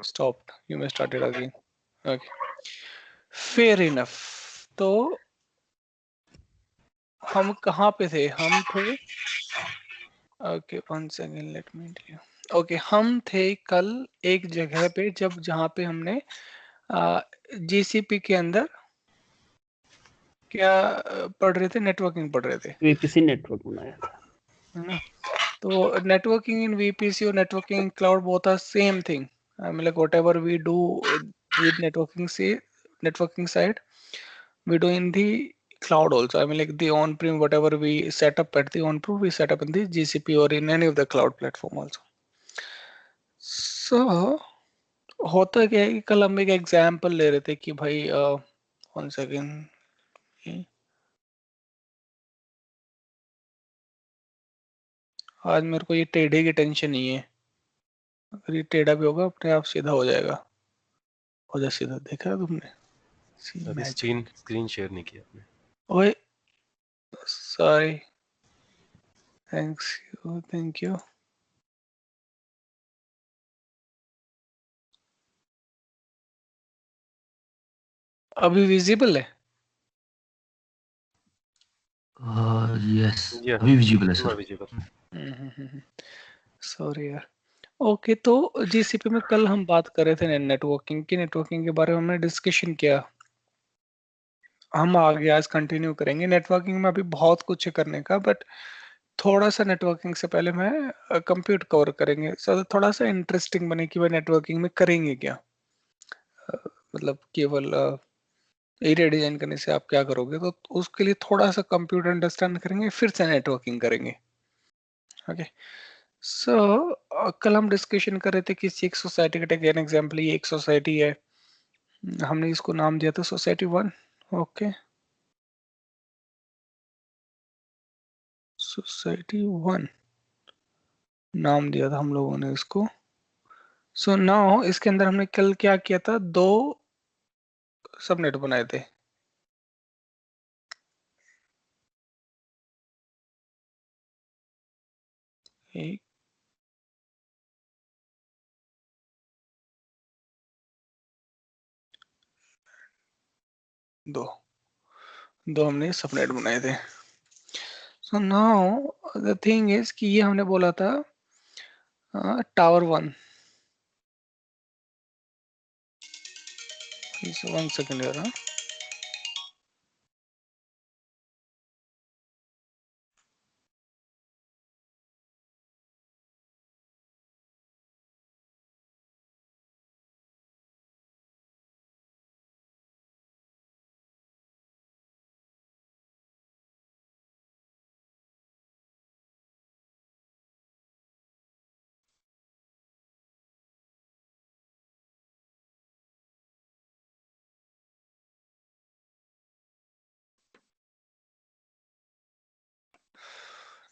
stopped. You may start it again. Okay. Fair enough. तो हम कहाँ पे थे? हम थे, okay one second let me, okay हम थे कल एक जगह पे जहाँ पे हमने जीसीपी के अंदर क्या पढ़ रहे थे? नेटवर्किंग पढ़ रहे थे, वीपीसी नेटवर्क बनाया था, है ना? तो networking in VPC or networking in cloud both are same thing. I mean, like whatever we do with networking side, we do in the cloud also. I mean, like the on-prem, whatever we set up at the on-prem, we set up in the GCP or in any of the cloud platform also. So होता क्या है कि कल हम एक example ले रहे थे कि भाई वन सेकेंड, आज मेरे को ये टेढ़े की टेंशन नहीं है, अगर ये टेढ़ा भी होगा अपने आप सीधा हो जाएगा, हो जाए सीधा, देखा है तुमने? अभी स्क्रीन शेयर नहीं किया आपने। ओए सॉरी, थैंक यू। अभी विजिबल है? यस अभी विजिबल है सर। सॉरी यार। ओके, तो जीसीपी में कल हम बात कर रहे थे नेटवर्किंग के बारे में हमने डिस्कशन किया। हम आगे आज कंटिन्यू करेंगे। नेटवर्किंग में अभी बहुत कुछ है करने का, बट थोड़ा सा नेटवर्किंग से पहले मैं कंप्यूट कवर करेंगे, सो थोड़ा सा इंटरेस्टिंग बने कि भाई नेटवर्किंग में करेंगे क्या। मतलब केवल एरिया डिजाइन करने से आप क्या करोगे, तो उसके लिए थोड़ा सा कंप्यूटर अंडरस्टैंड करेंगे, फिर से नेटवर्किंग करेंगे। ओके, सो कल हम डिस्कशन कर रहे थे किसी एक सोसाइटी का। टेक एन एग्जांपल, ये एक सोसाइटी है, हमने इसको नाम दिया था सोसाइटी 1। ओके, सोसाइटी 1 नाम दिया था हम लोगों ने इसको। सो नाउ इसके अंदर हमने कल क्या किया था, 2 सबनेट बनाए थे। एक, दो हमने सबनेट बनाए थे। So now the thing is कि ये हमने बोला था टावर 1। वन सेकेंड यार,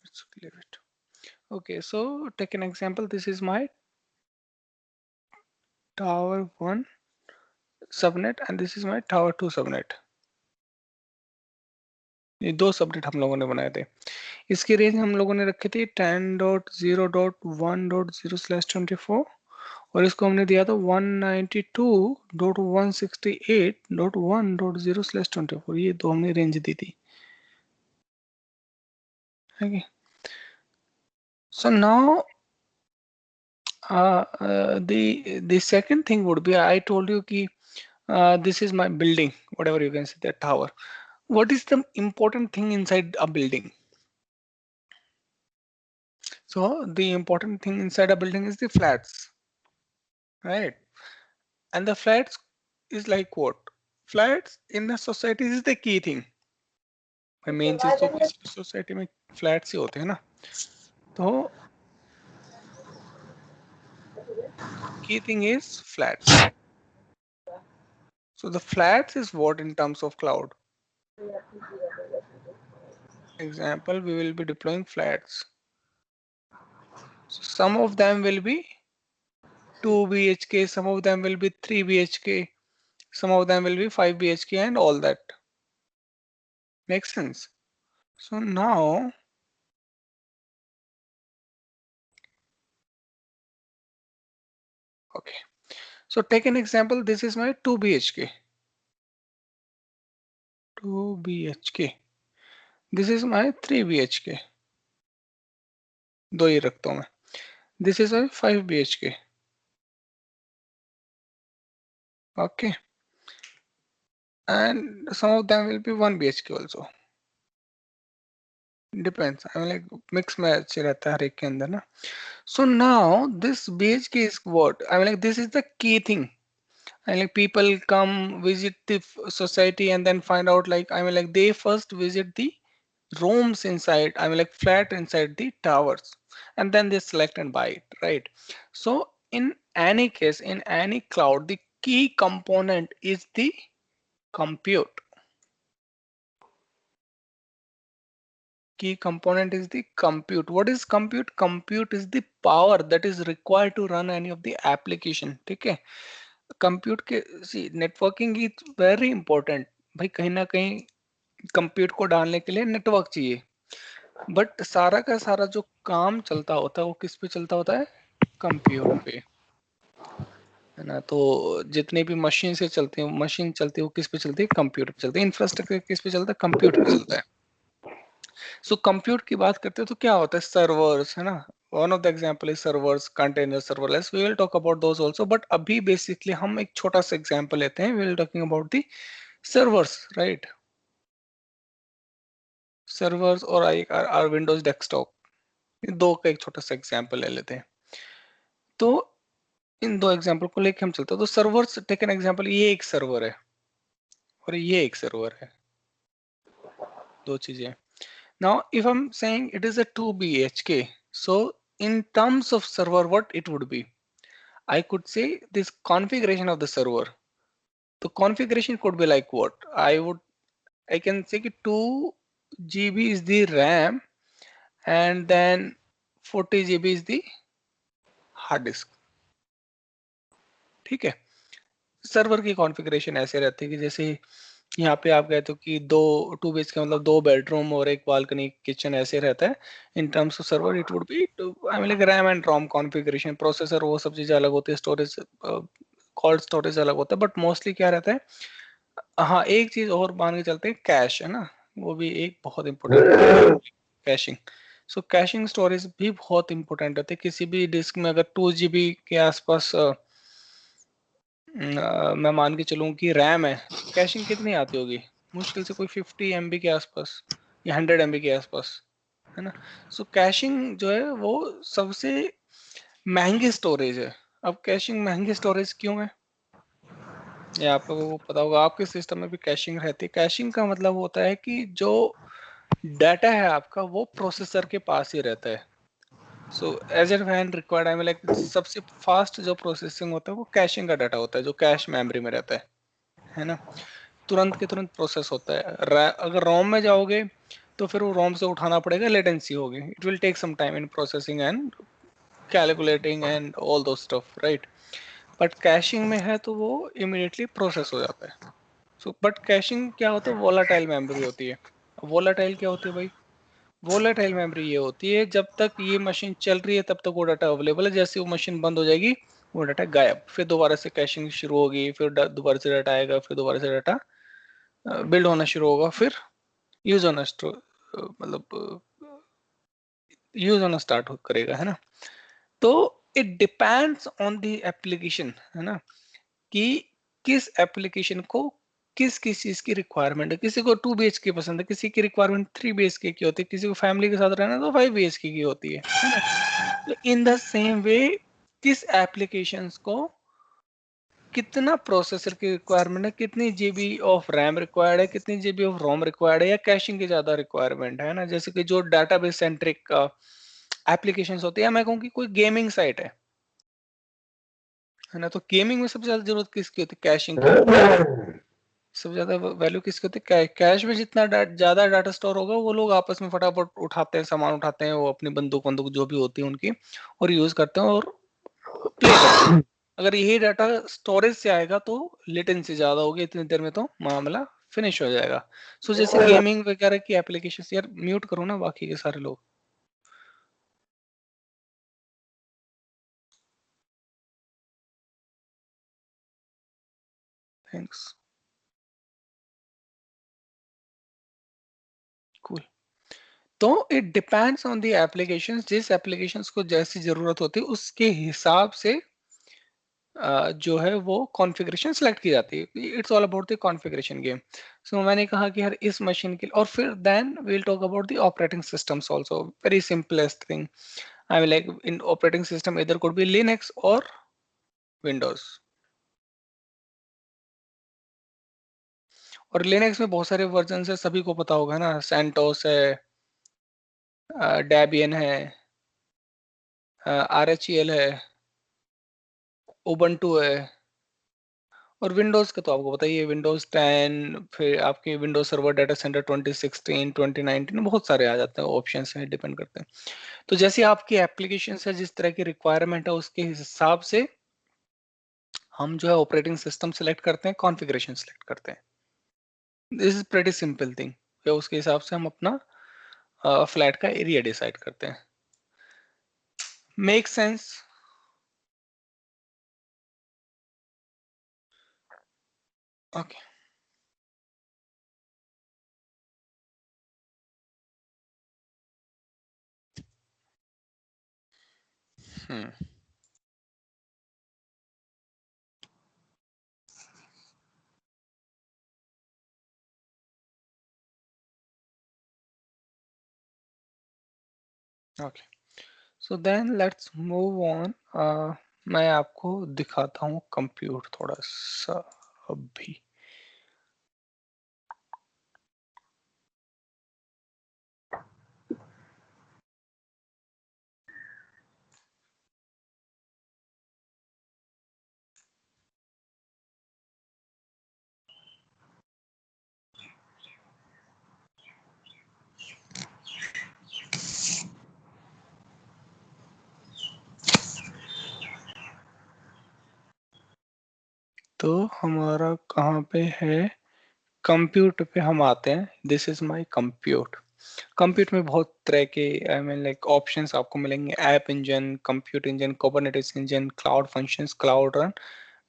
let's clear it. Okay, so take an example. This is my tower 1 subnet and this is my tower 2 subnet. ये 2 सबनेट हम लोगों ने बनाए थे। इसकी रेंज हम लोगों ने रखी थी 10.0.1.0/24 और इसको हमने दिया था 192.168.1.0/24। ये 2 हमने रेंज दी थी। Okay. So now the second thing would be, I told you कि this is my building, whatever you can say, that tower. What is the important thing inside a building? So the important thing inside a building is the flats, right? And the flats is like what? Flats in a society is the key thing. Main चीज तो किसी भी society में flats ही होते हैं ना। तो key thing is flats. So the flats is what in terms of cloud? Example, we will be deploying flats. So some of them will be 2 BHK, some of them will be 3 BHK, some of them will be 5 BHK and all that. Makes sense? So now, okay. So take an example. This is my 2 BHK. 2 BHK. This is my 3 BHK. दो ही रखता हूं मैं. This is my 5 BHK. Okay. And some of them will be 1 BHK also. Depends. I mean, like mix match रहता है हर एक के अंदर ना. So now this BHK is what? I mean, like this is the key thing. And like people come visit the society and then find out, like, I mean, like they first visit the rooms inside, I mean, like flat inside the towers, and then they select and buy it, right? So in any case, in any cloud, the key component is the compute. Key component is the compute. What is compute? Compute is the power that is required to run any of the application. ठीक है? Compute के see networking is very important. भाई कहीं ना कहीं compute को डालने के लिए नेटवर्क चाहिए, बट सारा का सारा जो काम चलता होता है वो किस पे चलता होता है? कंप्यूट पे, है ना? तो जितने भी मशीन से चलती है, मशीन चलती है वो किस पे चलती है? कंप्यूटर पे चलती है. इंफ्रास्ट्रक्चर किस पे चलता है? कंप्यूट पे चलता है. सो कंप्यूट की बात करते हैं तो क्या होता है? सर्वर्स, है ना? One of the example is servers, container, serverless. We will talk about those also, but अभी बेसिकली हम एक छोटा सा एग्जांपल लेते हैं. We will talking about the servers, right? Servers और आर विंडोज डेस्कटॉप, दो का एक छोटा सा एग्जांपल ले लेते हैं. तो इन दो एग्जांपल को लेके हम चलते हैं. तो सर्वर्स, टेक एन एग्जांपल, ये एक सर्वर है और ये एक सर्वर है, दो चीजें. Now, if I'm saying it is a 2 BHK, so in terms of server, what it would be? I could say this configuration of the server. The configuration could be like what? I can say that 2 GB is the RAM and then 40 GB is the hard disk. ठीक है? Server की configuration ऐसे रहती है कि जैसे यहाँ पे आप कहते हो कि 2 BHK मतलब 2 बेडरूम और एक बालकनी किचन ऐसे रहता है. In terms of server it would be, I mean like RAM and ROM configuration, processor वो सब चीजें अलग होती है, स्टोरेज, कोल्ड स्टोरेज अलग होता है, बट मोस्टली क्या रहता है? हाँ, एक चीज और मान के चलते हैं, कैश, है ना? वो भी एक बहुत इंपॉर्टेंट, कैशिंग. सो कैशिंग स्टोरेज भी बहुत इंपॉर्टेंट होती है. किसी भी डिस्क में अगर 2 GB के आसपास मैं मान के चलूं कि रैम है, तो कैशिंग कितनी आती होगी? मुश्किल से कोई 50 MB के आसपास या 100 MB के आसपास, है ना? सो कैशिंग जो है वो सबसे महंगी स्टोरेज है. अब कैशिंग महंगी स्टोरेज क्यों है? ये आप लोगों को पता होगा, आपके सिस्टम में भी कैशिंग रहती है. कैशिंग का मतलब होता है कि जो डाटा है आपका वो प्रोसेसर के पास ही रहता है. So as and when required, I mean like सबसे फास्ट जो प्रोसेसिंग होता है वो कैशिंग का डाटा होता है, जो कैश मेमोरी में रहता है ना? तुरंत के तुरंत प्रोसेस होता है. अगर रोम में जाओगे तो फिर वो रोम से उठाना पड़ेगा, लेटेंसी होगी, it will take some time in processing and calculating and all those stuff, right? But caching में है तो वो इमीडिएटली प्रोसेस हो जाता है. सो बट कैशिंग क्या होता है? वोलाटाइल मेमोरी होती है. वोलाटाइल क्या होती है भाई? वोलेटाइल मेमोरी ये होती है जब तक ये मशीन चल रही है तब तक वो डाटा अवेलेबल है, जैसे वो मशीन बंद हो जाएगी वो डाटा गायब, फिर दोबारा से कैशिंग शुरू होगी, फिर दोबारा से डाटा आएगा, फिर दोबारा से डाटा बिल्ड होना शुरू होगा, फिर यूज होना मतलब यूज होना स्टार्ट करेगा, है ना? तो it depends on the application, है ना, कि किस एप्लीकेशन को किस किस चीज की रिक्वायरमेंट है. किसी को 2 BHK पसंद है, किसी की रिक्वायरमेंट 3 BHK की होती है, किसी को फैमिली के साथ रहना है तो 5 BHK की होती है ना? तो इन द सेम वे किस एप्लीकेशंस को कितना प्रोसेसर की रिक्वायरमेंट है, कितनी जीबी ऑफ रैम रिक्वायर्ड है, कितनी जीबी ऑफ रोम रिक्वायर्ड है, या कैशिंग की ज्यादा रिक्वायरमेंट है ना? जैसे कि जो डाटाबेस सेंट्रिक एप्लीकेशंस होती है, मैं कहूँ कि कोई गेमिंग साइट है ना, तो गेमिंग में सबसे ज्यादा जरूरत किसकी होती है? कैशिंग की. सबसे ज्यादा वैल्यू किसकी होती है? कैश में जितना ज्यादा डाटा स्टोर होगा वो लोग आपस में फटाफट उठाते हैं, सामान उठाते हैं, वो अपनी बंदूक बंदूक जो भी होती है उनकी, और यूज करते हैं और प्ले करते हैं. अगर यही डाटा स्टोरेज से आएगा तो लेटेंसी ज्यादा होगी, इतनी देर में तो मामला फिनिश हो जाएगा. सो जैसे गेमिंग वगैरह की एप्लीकेशन, यार म्यूट करो ना बाकी के सारे लोग. थैंक्स। कूल। तो it depends on the application, जिस एप्लीकेशन को जैसी जरूरत होती है उसके हिसाब से जो है वो कॉन्फ़िगरेशन सेलेक्ट की जाती है। It's all about the configuration game. So मैंने कहा कि हर इस मशीन के लिए, और फिर then we will talk about the operating systems also, very simplest thing. I mean like in operating system इधर कुड बी लिनक्स और विंडोज। और लिनक्स में बहुत सारे वर्जन है, सभी को पता होगा ना, सेंटोस है, डेबियन है, आरएचईएल है, उबंटू है। और विंडोज का तो आपको पता ही है, विंडोज 10, फिर आपके विंडोज सर्वर डाटा सेंटर 2016 2019, बहुत सारे आ जाते हैं, ऑप्शन हैं, डिपेंड करते हैं। तो जैसे आपकी एप्लीकेशन है, जिस तरह की रिक्वायरमेंट है उसके हिसाब से हम जो है ऑपरेटिंग सिस्टम सेलेक्ट करते हैं, कॉन्फ़िगरेशन सेलेक्ट करते हैं। This is pretty simple thing. फिर उसके हिसाब से हम अपना फ्लैट का एरिया डिसाइड करते हैं। Make sense? Okay. Okay, so then let's move on. मैं आपको दिखाता हूँ कंप्यूट थोड़ा सा अभी। तो हमारा कहाँ पे है? कंप्यूट पे हम आते हैं। This is my compute. Compute में बहुत तरह के आई मीन लाइक ऑप्शंस आपको मिलेंगे। App engine, compute engine, Kubernetes engine, cloud functions, cloud run,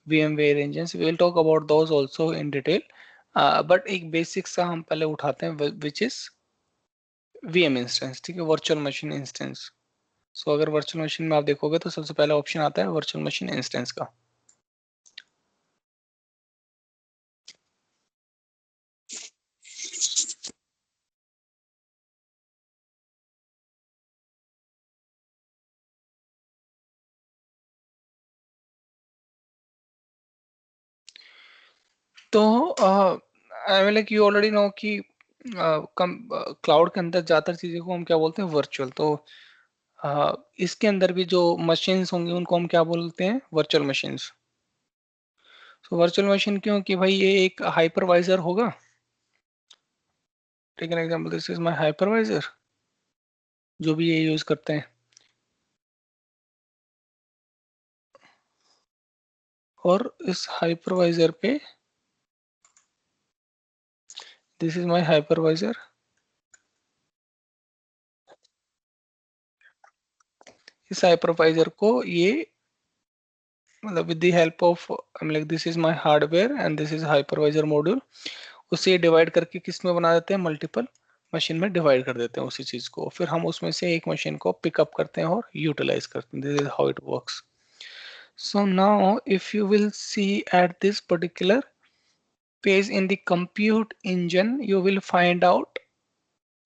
VMware engines. We will talk about those also in detail. But एक बेसिक सा हम पहले उठाते हैं, विच इज VM इंस्टेंस। ठीक है, वर्चुअल मशीन इंस्टेंस। सो अगर वर्चुअल मशीन में आप देखोगे तो सबसे पहला ऑप्शन आता है वर्चुअल मशीन इंस्टेंस का। तो आई mean like you already know कि क्लाउड के अंदर ज्यादातर चीजें को हम क्या बोलते हैं, वर्चुअल। तो इसके अंदर भी जो मशीन्स होंगी उनको हम क्या बोलते हैं, virtual machines. So virtual machine क्यों कि भाई ये एक हाइपरवाइजर होगा। Take an example, this is my hypervisor, जो भी ये यूज करते हैं। और इस हाइपरवाइजर पे, दिस इज माय हाइपरवाइजर, इस हाइपरवाइजर को ये मतलब with the help of I mean like this is my hardware and this is hypervisor module, उसे डिवाइड करके किस में बना देते हैं, मल्टीपल मशीन में डिवाइड कर देते हैं उसी चीज को। फिर हम उसमें से एक मशीन को पिकअप करते हैं और यूटिलाइज करते हैं। This is how it works. So now if you will see at this particular page in the compute engine, you will find out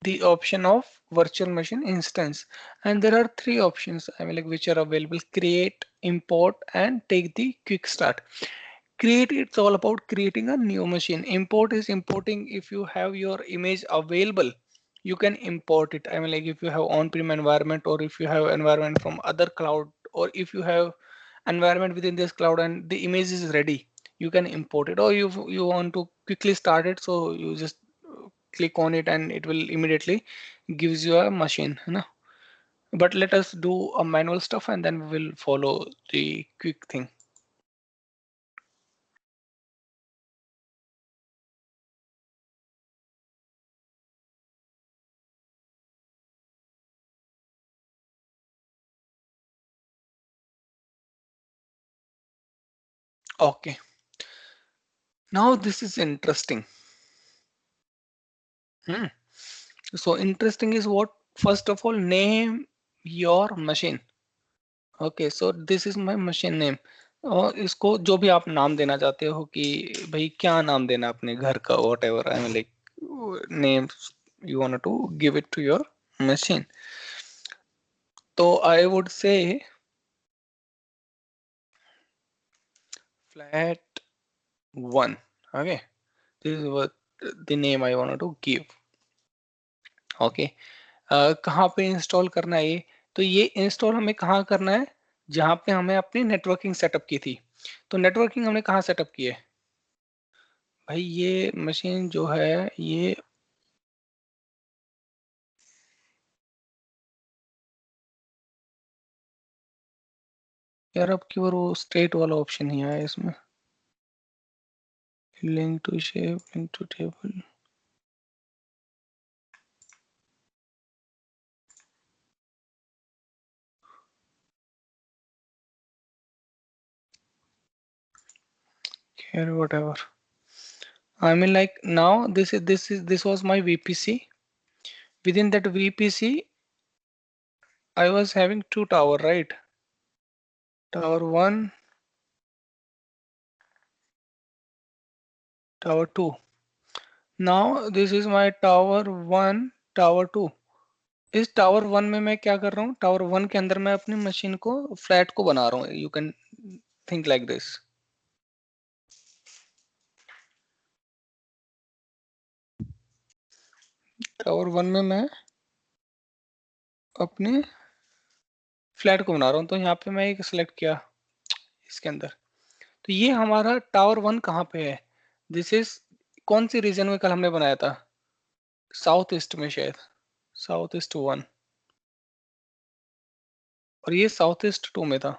the option of virtual machine instance, and there are three options I mean like which are available: create, import, and take the quick start. Create, it's all about creating a new machine. Import is importing if you have your image available, you can import it. I mean like if you have on-prem environment, or if you have environment from other cloud, or if you have environment within this cloud and the image is ready, you can import it. Or you want to quickly start it, so you just click on it and it will immediately gives you a machine, you know. But let us do a manual stuff and then we will follow the quick thing. Okay, Now this is interesting. So interesting is what? First of all, name your machine. Okay, so this is my machine name. और इसको जो भी आप नाम देना चाहते हो कि भाई क्या नाम देना अपने घर का, whatever, I mean like names you want to give it to your machine. तो I would say flat 1. Okay, this is what the name I want to give. Okay, कहाँ पे इंस्टॉल करना है ये? तो ये इंस्टॉल हमें कहाँ करना है? जहाँ पे हमें अपनी नेटवर्किंग सेटअप की थी। तो नेटवर्किंग हमने कहाँ सेटअप की है भाई? ये मशीन जो है ये यार, अब की बार वो स्टेट वाला ऑप्शन ही आया इसमें, link to shape, link to table. खैर whatever, I mean like now this was my VPC. Within that VPC I was having 2 tower, right? Tower 1, tower 2. Now this is my tower 1, tower 2. इस tower 1 में मैं क्या कर रहा हूँ? Tower 1 के अंदर मैं अपनी मशीन को, फ्लैट को बना रहा हूँ। You can think like this. Tower 1 में मैं अपने फ्लैट को बना रहा हूँ। तो यहाँ पे मैं एक सिलेक्ट किया इसके अंदर। तो ये हमारा टावर 1 कहाँ पे है? दिस इज कौन सी रीजन में कल हमने बनाया था? साउथ ईस्ट में शायद, साउथ ईस्ट 1, और ये साउथ ईस्ट 2 में था।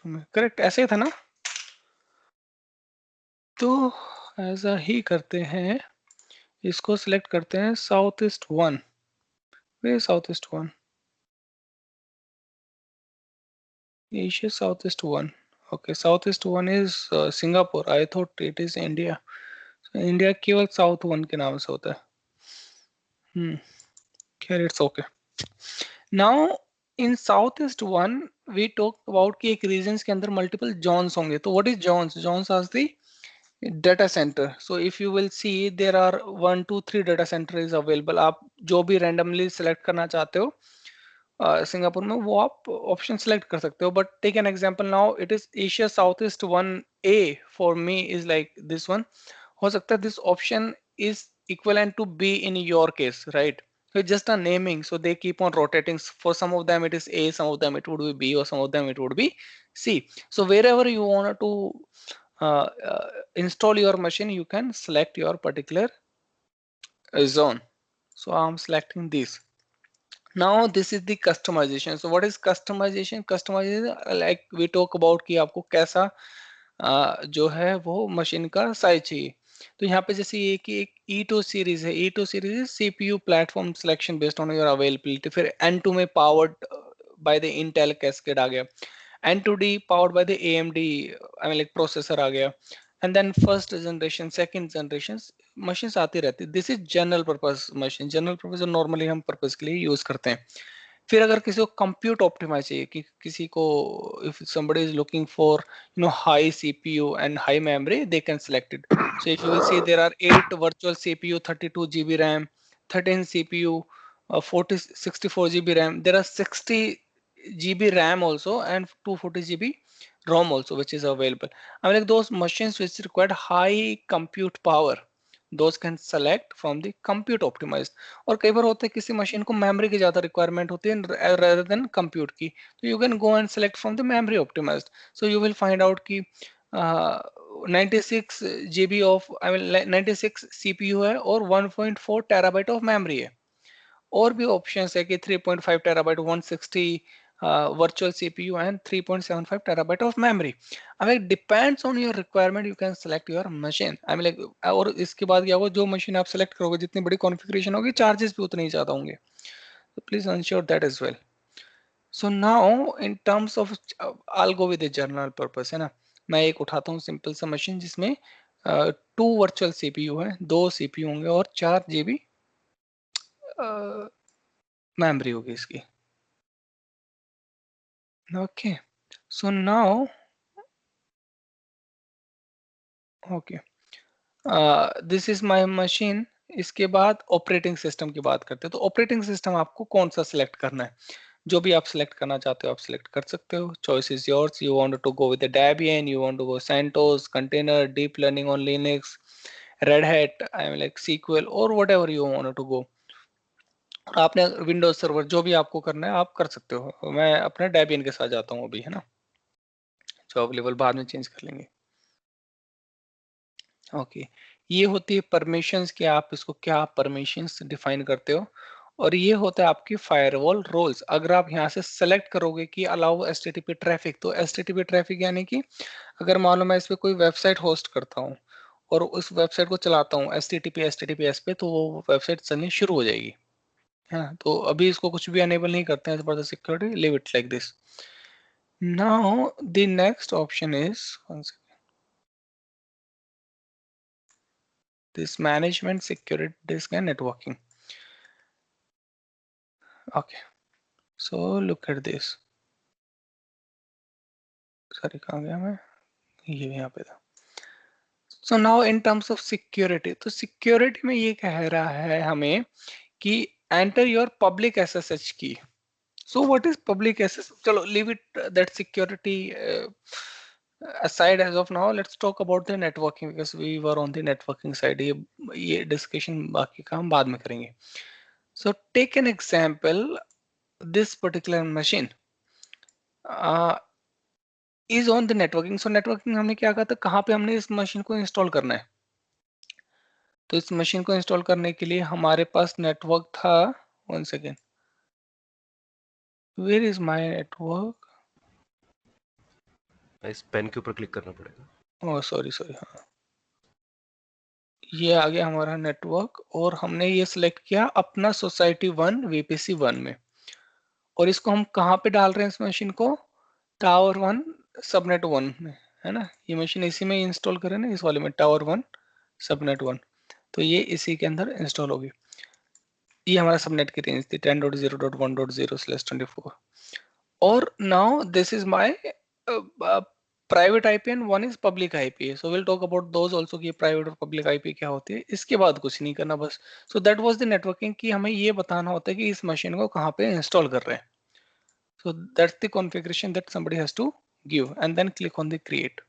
करेक्ट, ऐसे ही था ना? तो ऐसा ही करते हैं, इसको सिलेक्ट करते हैं south east 1। Way south east 1, Asia Southeast 1. Okay, Southeast 1 is Singapore. I thought it is India. So India केवल South 1 के नाम से होता है। खैर it's okay. Now in Southeast 1 we talked about कि एक regions के अंदर multiple zones होंगे। तो what is zones? Zones are the data center. So if you will see there are 1, 2, 3 data center is available. आप जो भी randomly select करना चाहते हो सिंगापुर में, वो आप ऑप्शन सेलेक्ट कर सकते हो। But take an example, now it is Asia south east 1A for me is like this one. हो सकता है this option is equivalent to B in your case, right? So it's just a naming, so they keep on rotating. For some of them it is A, some of them it would be B, or some of them it would be C. So wherever you want to install your machine, you can select your particular zone. So I'm selecting this. Now this is the customization. So what is customization? Customization like we talk about कि आपको कैसा जो है वो machine का size चाहिए। तो यहाँ पे जैसे ये कि एक E2 सीरीज है, E2 series CPU platform selection based on your availability. फिर N2 में powered by the Intel Cascade आ गया, N2D powered by the AMD I mean like processor आ गया, and then first generation, second generation machines आती रहती है। This is general purpose machine, general purpose जो नॉर्मली हम पर्पस के लिए यूज करते हैं। फिर अगर किसी को कंप्यूट ऑप्टिमाइज चाहिए, कि किसी को if somebody is looking for high CPU and high memory, they can select it. So if you will see there are 8 virtual CPU, 32 GB RAM, 13 CPU, 64 GB RAM. There are 60 GB RAM also and 240 GB ROM also which is available. I mean like those machines which require high compute power, those can select from the compute optimized. और कई बार होता है किसी machine को memory की ज्यादा requirement होती है rather than compute की, तो you can go and select from the memory optimized. So you will find out कि 96 GB of I mean 96 CPU है और 1.4 टेराबाइट ऑफ मेमोरी है। और भी ऑप्शंस है कि 3.5 terabyte 160 virtual CPU and 3.75 terabyte of memory. I mean, depends on your requirement, you can select your machine. I mean, like, और इसके बाद क्या होगा, जो मशीन आप सेलेक्ट करोगे जितनी बड़ी कॉन्फ़िगरेशन होगी, चार्जेस भी उतने ही ज़्यादा होंगे। So please ensure that as well. So now in terms of I'll go with the general purpose है ना। मैं एक उठाता हूँ सिंपल सा मशीन जिसमें 2 वर्चुअल CPU है, 2 CPU होंगे और 4 GB मेमोरी होगी इसकी। Okay, so now okay, this is my machine. इसके बाद ऑपरेटिंग सिस्टम की बात करते हैं। तो ऑपरेटिंग सिस्टम आपको कौन सा सिलेक्ट करना है, जो भी आप सिलेक्ट करना चाहते हो आप सिलेक्ट कर सकते हो। Choice is yours. You want to go with Debian, you want to go CentOS, container, deep learning on Linux, Red Hat, I am like sequel और whatever you want to go. आपने Windows server जो भी आपको करना है आप कर सकते हो। मैं अपने डेबियन के साथ जाता हूँ अभी, है ना, जॉब लेवल बाद में चेंज कर लेंगे। ओके, ये होती है परमिशंस कि आप इसको क्या परमिशंस डिफाइन करते हो। और ये होता है आपकी फायरवॉल रोल्स। अगर आप यहाँ से सेलेक्ट करोगे कि अलाउ एचटीटीपी ट्रैफिक, तो एचटीटीपी ट्रैफिक यानी कि अगर मान लो मैं इस पे कोई वेबसाइट होस्ट करता हूँ और उस वेबसाइट को चलाता हूँ एचटीटीपीएस पे, तो वो वेबसाइट चलनी शुरू हो जाएगी, है ना। तो अभी इसको कुछ भी अनेबल नहीं करते हैं for the security, leave it like this. Now the next option is this management, security, disk and networking. Okay, so look at this. Sorry, कहाँ गया मैं, ये यहाँ पे था। So now in terms of security, तो security में ये कह रहा है हमें कि enter your public SSH key. So what is public SSH? चलो leave it that security aside as of now. Let's talk about the networking because we were on the networking side. ये discussion बाकी का हम बाद में करेंगे। So take an example. This particular machine is on the networking. So networking हमने क्या कहा था, कहाँ पे हमने इस मशीन को इंस्टॉल करना है। तो इस मशीन को इंस्टॉल करने के लिए हमारे पास नेटवर्क था, one second, where is my network, इस पेन के ऊपर क्लिक करना पड़ेगा। ओह सॉरी सॉरी, हाँ ये आ गया हमारा नेटवर्क और हमने ये सिलेक्ट किया अपना सोसाइटी 1 VPC 1 में। और इसको हम कहाँ पे डाल रहे हैं इस मशीन को, टावर 1 सबनेट 1 में, है ना। ये मशीन इसी में इंस्टॉल करें ना, इस वाले में टावर 1 सबनेट 1, तो ये इसी के अंदर इंस्टॉल होगी। ये हमारा सबनेट की रेंज थी 10.0.1.0/24। और now this is my private IP and one is public IP. So will talk about those also कि प्राइवेट और पब्लिक आईपी क्या होती है। इसके बाद कुछ नहीं करना बस। So that was the networking कि हमें ये बताना होता है कि इस मशीन को कहाँ पे इंस्टॉल कर रहे हैं। So that's the configuration that somebody has to give and then click on the create.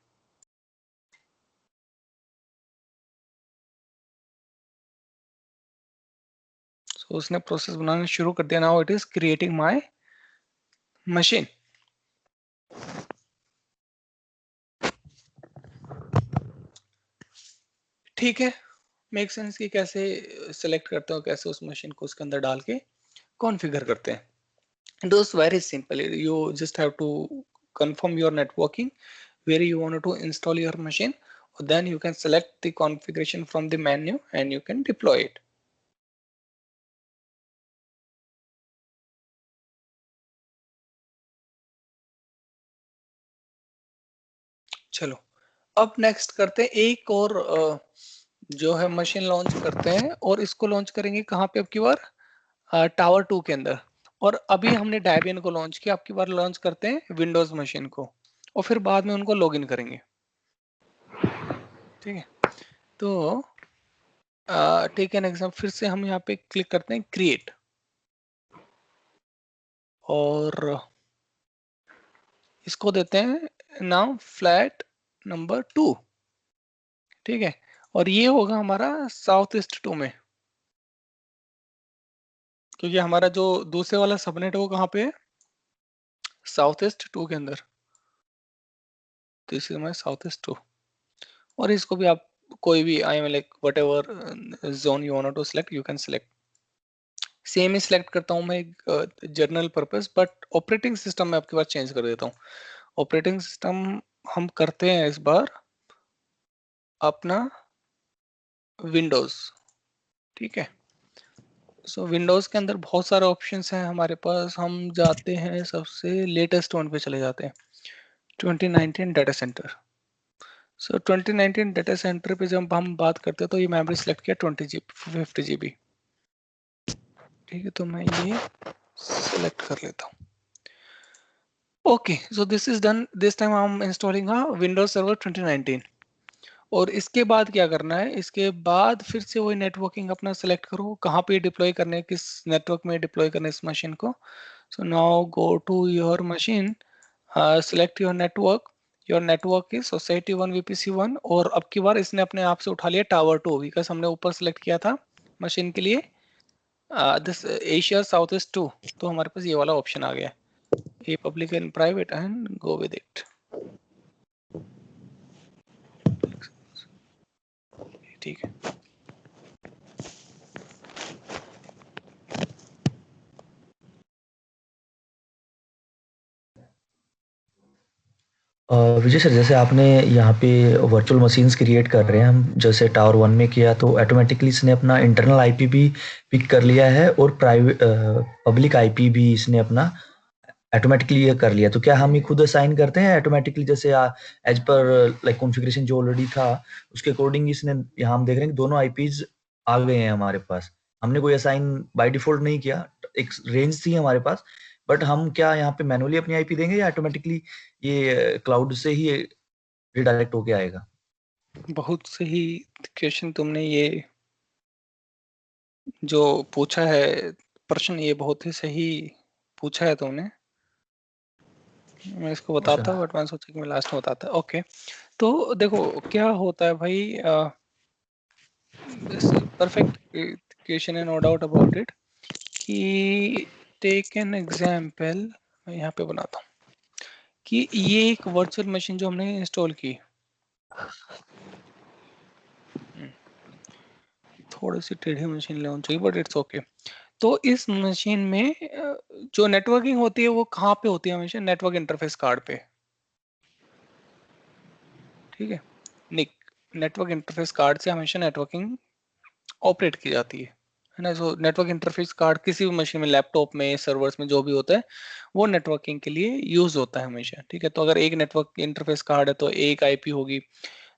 So उसने प्रोसेस बनाना शुरू कर दिया। Now it is creating my machine. ठीक है, मेक सेंस कि कैसे सिलेक्ट करते हो, कैसे उस मशीन को उसके अंदर डाल के कॉन्फ़िगर करते हैं। Those very simple. You just have to confirm your networking where you want to install your machine. Then you can select the configuration from the menu and you can deploy it. चलो अब next करते हैं एक और जो है machine launch करते हैं और इसको लॉन्च करेंगे कहाँ पे, अब की बार टावर 2 के अंदर। और अभी हमने डेबियन को लॉन्च किया, अब की बार लॉन्च करते हैं विंडोज मशीन को और फिर बाद में उनको लॉगिन करेंगे। ठीक है, तो टेक एन एग्जाम्पल, फिर से हम यहाँ पे क्लिक करते हैं क्रिएट और इसको देते हैं नाम फ्लैट नंबर 2। ठीक है, और ये होगा हमारा साउथ ईस्ट 2 में, क्योंकि हमारा जो दूसरे वाला सबनेट है वो कहाँ पे है, साउथ ईस्ट 2 के अंदर। This is my south east 2। और इसको भी आप कोई भी I am like whatever zone you want to select you can select. Same ही सिलेक्ट करता हूँ मैं एक general purpose, but operating system में आपके पास चेंज कर देता हूँ। ऑपरेटिंग सिस्टम हम करते हैं इस बार अपना विंडोज। ठीक है, सो विंडोज के अंदर बहुत सारे ऑप्शंस हैं हमारे पास। हम जाते हैं सबसे लेटेस्ट वन पे चले जाते हैं, 2019 डाटा सेंटर। सो 2019 डाटा सेंटर पे जब हम बात करते हैं तो ये मेमोरी सेलेक्ट किया 20 GB 50 GB, ठीक है, तो मैं ये सेलेक्ट कर लेता हूँ। Okay, so this is done. This time I am installing Windows server 2019। और इसके बाद क्या करना है, इसके बाद फिर से वही नेटवर्किंग अपना सेलेक्ट करो, कहाँ पे डिप्लॉय करने, किस नेटवर्क में डिप्लॉय करना इस मशीन को। So now go to your machine, select your network is society 1 VPC1। और अब की बार इसने अपने आप से उठा लिया टावर 2, बिकॉज हमने ऊपर सेलेक्ट किया था मशीन के लिए दिस एशिया साउथ ईस्ट 2, तो हमारे पास ये वाला ऑप्शन आ गया, a public and private, and go with it. ठीक है, विजय सर, जैसे आपने यहाँ पे वर्चुअल मशीन्स क्रिएट कर रहे हैं, हम जैसे टावर 1 में किया तो ऑटोमेटिकली इसने अपना इंटरनल आईपी भी पिक कर लिया है और प्राइवेट पब्लिक आईपी भी इसने अपना ऑटोमेटिकली ये कर लिया। तो क्या हम ये खुद असाइन करते हैं ऑटोमेटिकली, जैसे एज पर लाइक कॉन्फ़िगरेशन जो ऑलरेडी था उसके अकॉर्डिंग इसने, यहाँ हम देख रहे हैं कि दोनों आईपीज आ गए हैं हमारे पास, हमने कोई असाइन बाय डिफॉल्ट नहीं किया, एक रेंज थी हमारे पास, बट हम क्या यहाँ पे मैनुअली अपनी आईपी देंगे या ऑटोमेटिकली ये क्लाउड से ही रिडायरेक्ट होके आएगा? बहुत सही क्वेश्चन तुमने ये जो पूछा है प्रश्न, ये बहुत ही सही पूछा है तुमने। मैं इसको बताता हूँ, बट मैंने सोचा कि मैं लास्ट में बताता। ओके, तो देखो क्या होता है भाई, परफेक्ट क्वेश्चन है, नो डाउट अबाउट इट। कि टेक एन एग्जाम्पल, मैं यहाँ पे बनाता हूँ कि ये एक वर्चुअल मशीन जो हमने इंस्टॉल की, थोड़ी सी टेढ़ी मशीन लेनी चाहिए बट इट्स ओके। तो इस मशीन में जो नेटवर्किंग होती है वो कहाँ पे होती है, हमेशा नेटवर्क इंटरफेस कार्ड पे, ठीक है। नेटवर्क इंटरफेस कार्ड से हमेशा नेटवर्किंग ऑपरेट की जाती है ना। जो नेटवर्क इंटरफेस कार्ड किसी भी मशीन में, लैपटॉप में, सर्वर्स में, जो भी होता है वो नेटवर्किंग के लिए यूज होता है हमेशा, ठीक है। तो अगर एक नेटवर्क इंटरफेस कार्ड है तो एक आईपी होगी,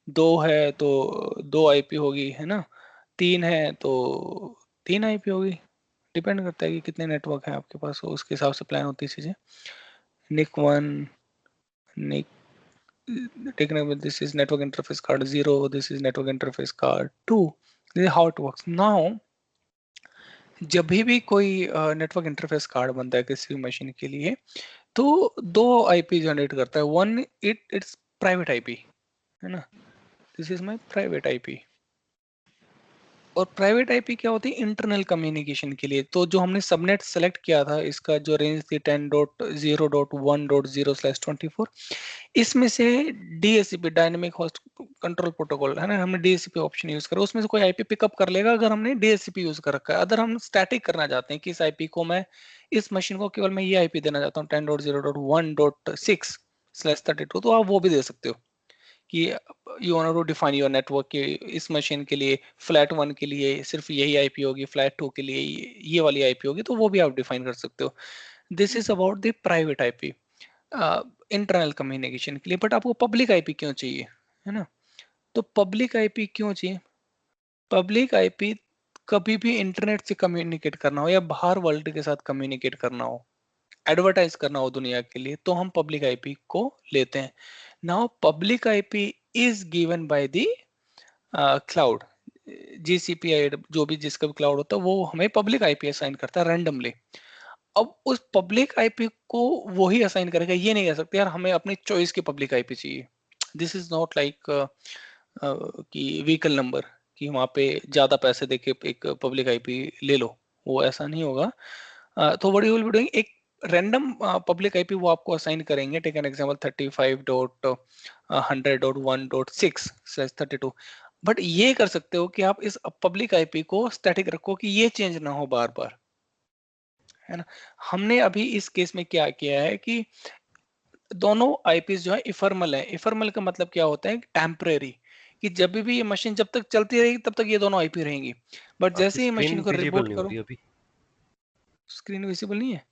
दो है तो दो आईपी होगी, है ना, तीन है तो तीन आईपी होगी। डिपेंड करता है कि कितने नेटवर्क है आपके पास, तो उसके हिसाब से प्लान होती है चीजें। NIC one, NIC this is network interface card 0, this is network interface card 2. This is how it works. Now जब भी कोई नेटवर्क इंटरफेस कार्ड बनता है किसी भी मशीन के लिए, तो दो आईपी जनरेट करता है। वन इट्स प्राइवेट आईपी, है ना, this is my private IP. और प्राइवेट आईपी क्या होती है, इंटरनल कम्युनिकेशन के लिए। तो जो हमने सबनेट सेलेक्ट किया था, इसका जो रेंज थी 10.0.1.0/24, इसमें से DHCP, dynamic host control protocol, है ना, हमने डीएचसीपी ऑप्शन यूज करा, उसमें से कोई आईपी पिकअप कर लेगा अगर हमने डीएचसीपी यूज कर रखा है। अगर हम स्टैटिक करना चाहते हैं कि इस आईपी को मैं, इस मशीन को केवल मैं ये आईपी देना चाहता हूँ 10.0.1.6/32, तो आप वो भी दे सकते हो कि you want to define your network कि इस मशीन के लिए, फ्लैट 1 के लिए सिर्फ यही आईपी होगी, फ्लैट 2 के लिए ये वाली आईपी होगी, तो वो भी आप डिफाइन कर सकते हो। This is about the private IP, internal communication के लिए। बट आपको पब्लिक आईपी क्यों चाहिए, है ना। तो पब्लिक आईपी क्यों चाहिए, पब्लिक आईपी कभी भी इंटरनेट से कम्युनिकेट करना हो या बाहर वर्ल्ड के साथ कम्युनिकेट करना हो, एडवर्टाइज करना हो दुनिया के लिए, तो हम पब्लिक आईपी को लेते हैं। Now public IP is given by the cloud, GCP, जो भी जिसका भी क्लाउड होता है वो हमें पब्लिक आईपी असाइन करता है रैंडमली। अब उस पब्लिक आईपी को वो ही असाइन करेगा, ये नहीं कह सकते यार हमें अपनी चॉइस की पब्लिक आईपी चाहिए। दिस इज नॉट लाइक कि व्हीकल नंबर, कि वहाँ पे ज्यादा पैसे देके एक पब्लिक आईपी ले लो, वो ऐसा नहीं होगा। तो what you will be doing, एक रैंडम पब्लिक आईपी वो आपको असाइन करेंगे। Take an example 35.100.1.6/32। बट ये कर सकते हो कि आप इस पब्लिक आईपी को स्टैटिक रखो कि ये चेंज ना हो बार बार, है ना। हमने अभी इस केस में क्या किया है कि दोनों आईपीस जो है इफर्मल है। इफर्मल का मतलब क्या होता है, टेम्परेरी, कि जब भी ये मशीन जब तक चलती रहेगी तब तक ये दोनों आईपी रहेंगी। बट जैसे ही मशीन को विजिबल रिबूट नहीं हो करो, रही अभी। स्क्रीन विजिबल नहीं है।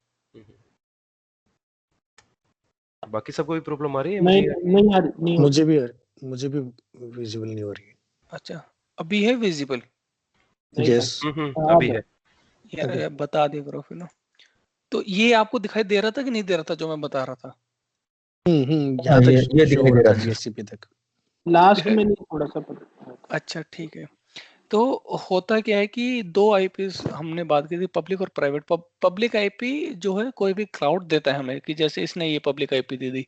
बाकी सबको भी प्रॉब्लम आ रही है? नहीं आ रही, नहीं, मुझे भी आ रही। मुझे भी विजिबल नहीं हो रही है। अच्छा, अभी है विजिबल? यस अभी है। यार Okay. बता दिया करो फिर ना। तो ये आपको दिखाई दे रहा था कि नहीं दे रहा था जो मैं बता रहा था? यहाँ ये तक दिखाई शो दे हो रहा रहा था है सर। जीएससीपी तक। लास्ट में नहीं, थोड़ा सा अच्छा ठीक है। तो होता क्या है कि दो आईपीस हमने बात की थी, पब्लिक और प्राइवेट। पब्लिक आईपी जो है कोई भी क्लाउड देता है हमें, कि जैसे इसने ये पब्लिक आईपी दे दी।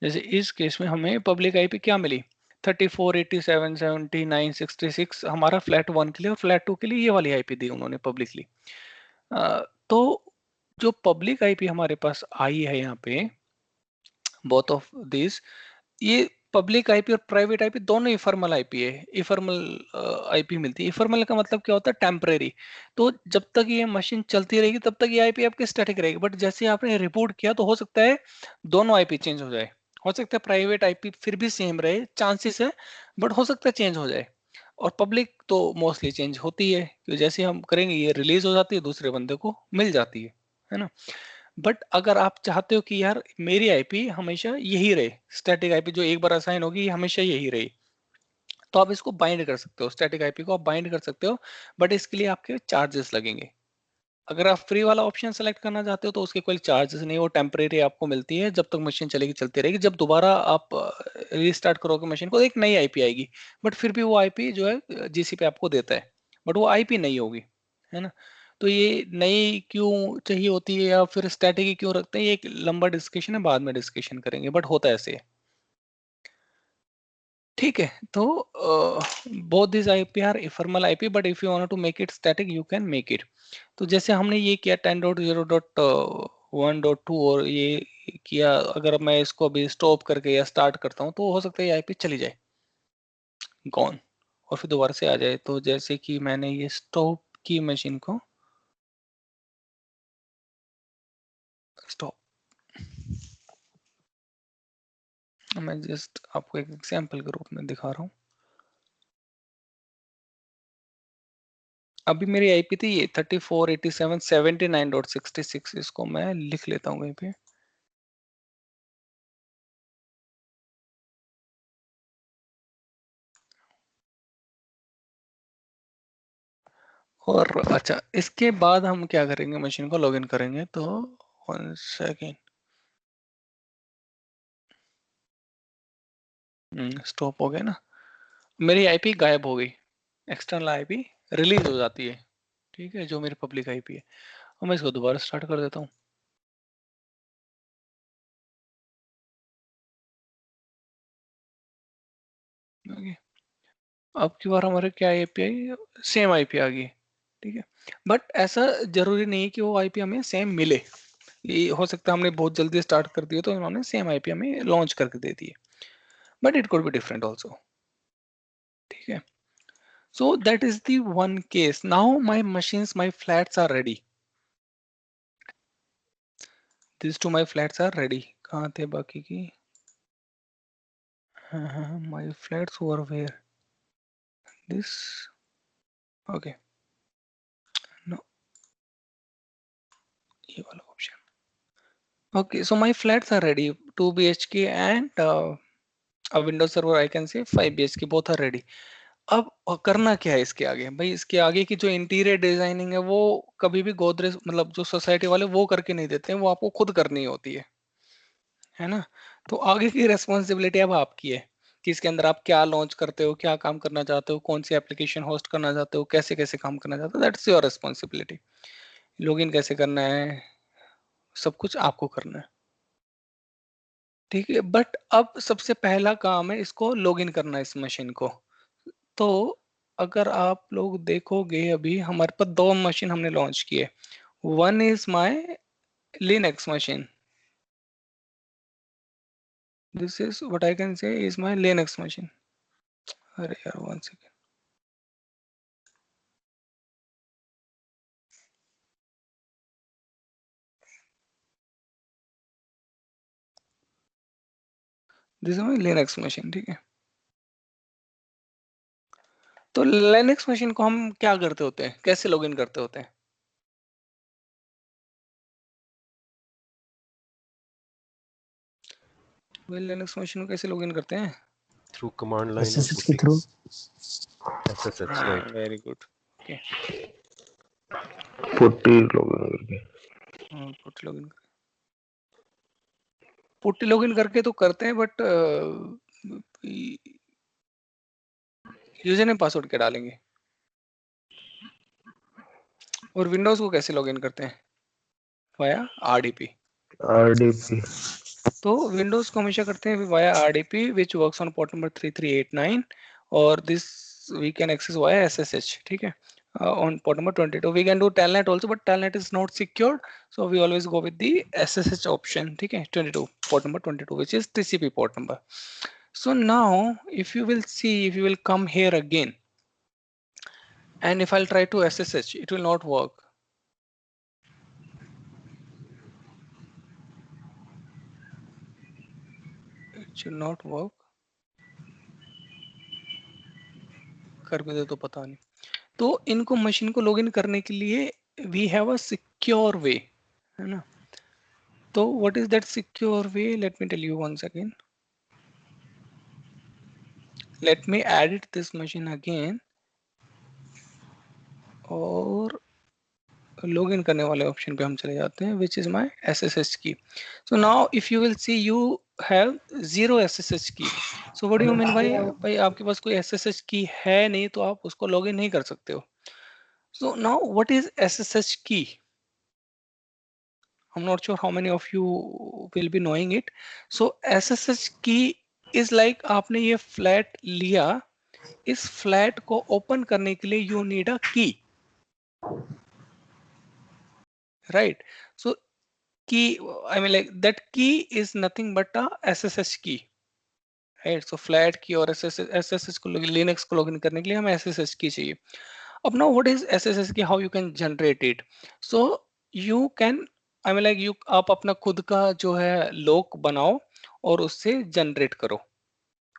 जैसे इस केस में हमें पब्लिक आईपी क्या मिली? 34, 87, 79, 66 हमारा फ्लैट 1 के लिए, और फ्लैट 2 के लिए ये वाली आईपी दी उन्होंने पब्लिकली। तो जो पब्लिक आईपी हमारे पास आई है यहाँ पे, बोथ ऑफ दिस, ये पब्लिक आईपी और प्राइवेट आईपी दोनों इफर्मल आईपी है। इफर्मल आईपी मिलती है। इफर्मल का मतलब क्या होता है? टेम्परेरी। तो जब तक ये मशीन चलती रहेगी तब तक ये आईपी आपकी स्टैटिक रहेगी, बट जैसे आपने रिबूट किया तो हो सकता है दोनों आईपी चेंज हो जाए। हो सकता है प्राइवेट आईपी फिर भी सेम रहे, चांसेस है, बट हो सकता है चेंज हो जाए। और पब्लिक तो मोस्टली चेंज होती है, क्योंकि जैसे हम करेंगे ये रिलीज हो जाती है, दूसरे बंदे को मिल जाती है ना। बट अगर आप चाहते हो कि यार मेरी आईपी हमेशा यही रहे, स्टैटिक आईपी जो एक बार असाइन होगी ये हमेशा यही रही, तो आप इसको बाइंड कर सकते हो, स्टैटिक आईपी को आप बाइंड कर सकते हो। बट इसके लिए आपके चार्जेस लगेंगे। अगर आप फ्री वाला ऑप्शन सेलेक्ट करना चाहते हो तो उसके कोई चार्जेस नहीं, वो टेम्परेरी आपको मिलती है, जब तक मशीन चलेगी चलती रहेगी। जब दोबारा आप रीस्टार्ट करोगे मशीन को, एक नई आईपी आएगी, बट फिर भी वो आईपी जो है जीसीपी आपको देता है, बट वो आईपी नहीं होगी, है ना। तो ये नई क्यों चाहिए होती है या फिर स्टैटिक ही क्यों रखते हैं, ये एक लंबा डिस्कशन है, बाद में डिस्कशन करेंगे, बट होता है ऐसे। ठीक है। तो both this IP are ephemeral IP, but if you want to make it static you can make it. तो जैसे हमने ये किया 10.0.1.2 और ये किया, अगर मैं इसको अभी स्टॉप करके या स्टार्ट करता हूँ तो हो सकता है ये आईपी चली जाए, गॉन, और फिर दोबारा से आ जाए। तो जैसे कि मैंने ये स्टॉप की मशीन को, स्टॉप, मैं जस्ट आपको एक एग्जांपल के रूप में दिखा रहा हूँ। अभी मेरी आईपी थी ये 34, 87, 79.66, इसको मैं लिख लेता हूँ कहीं पे। और अच्छा, इसके बाद हम क्या करेंगे, मशीन को लॉगिन करेंगे। तो 1 सेकेंड, स्टॉप हो गया ना, मेरी आईपी गायब हो गई, एक्सटर्नल आईपी रिलीज हो जाती है, ठीक है, जो मेरी पब्लिक आईपी है। और मैं इसको दोबारा स्टार्ट कर देता हूँ। ओके, अब की बार हमारे क्या आईपी आई, सेम आईपी आ गई, ठीक है। बट ऐसा जरूरी नहीं है कि वो आईपी हमें सेम मिले। ये हो सकता है हमने बहुत जल्दी स्टार्ट कर दिया तो इन्होंने सेम आईपी हमें लॉन्च करके दे दी है, but it could be different also, ठीक है। So that is the one case. Now my machines, my flats are ready. These two my flats are ready. कहाँ थे बाकी की? हाँ, my flats were where? This. Okay. No, ये वाला option. Okay, so my flats are ready. 2 BHK and a Windows Server I can say 5 BHK both are ready. अब करना क्या है इसके आगे भाई? इसके आगे की जो इंटीरियर डिजाइनिंग है वो कभी भी गोदरेज मतलब जो सोसाइटी वाले वो करके नहीं देते हैं, वो आपको खुद करनी होती है ना। तो आगे की रेस्पॉन्सिबिलिटी अब आपकी है कि इसके अंदर आप क्या लॉन्च करते हो, क्या काम करना चाहते हो, कौन सी एप्लीकेशन होस्ट करना चाहते हो, कैसे कैसे काम करना चाहते हो, दैट्स योर रेस्पॉन्सिबिलिटी। लॉगिन कैसे करना है, सब कुछ आपको करना है, ठीक है। बट अब सबसे पहला काम है इसको लॉगिन करना है, इस मशीन को। तो अगर आप लोग देखोगे अभी हमारे पास दो मशीन हमने लॉन्च किए। One is my Linux machine, this is what I can say is my Linux machine. अरे यार one second, this is my Linux machine, ठीक है। तो लिनक्स मशीन को हम क्या करते होते हैं, कैसे लॉगिन करते होते हैं? लिनक्स मशीन को कैसे लॉगिन करते हैं? through command line or SSH के putty. Through SSH, right. Very good. Okay, putty login करके पुट्टी लॉगिन करके तो करते हैं, बट यूजर नेम पासवर्ड क्या डालेंगे? और विंडोज को कैसे लॉगिन करते हैं? Via RDP. RDP तो विंडोज को हमेशा करते हैं via RDP which works on port number 3389 और this we can access via SSH, ठीक है, on port number 22. We can do telnet also, but telnet is not secured, so we always go with the SSH option, ठीक है, 22 port number 22 which is TCP port number. So now if you will see, if you will come here again and if I'll try to SSH, it will not work. It should not work. कर भी दे तो पता नहीं। तो इनको machine को login करने के लिए we have a secure way, है ना। तो what is that secure way? Let me tell you once again. Let me edit this machine again और लॉगिन करने वाले ऑप्शन पे हम चले जाते हैं विच इज माय SSH की। So now if you will see you have 0 SSH की। So what do you mean भाई आपके पास कोई SSH की है नहीं तो आप उसको लॉगिन नहीं कर सकते हो। So now what is SSH की? I'm not sure how many of you will be knowing it. So SSH key is like आपने ये फ्लैट लिया, इस फ्लैट को ओपन करने के लिए you need a key, right? So key, I mean like that key is nothing but a SSH key, right? So flat key और SSH को Linux को login करने के लिए हमें SSH key चाहिए। अब now what is SSH key? How you can generate it? So you can, I mean like you आप अपना खुद का जो है लॉक बनाओ और उससे जनरेट करो,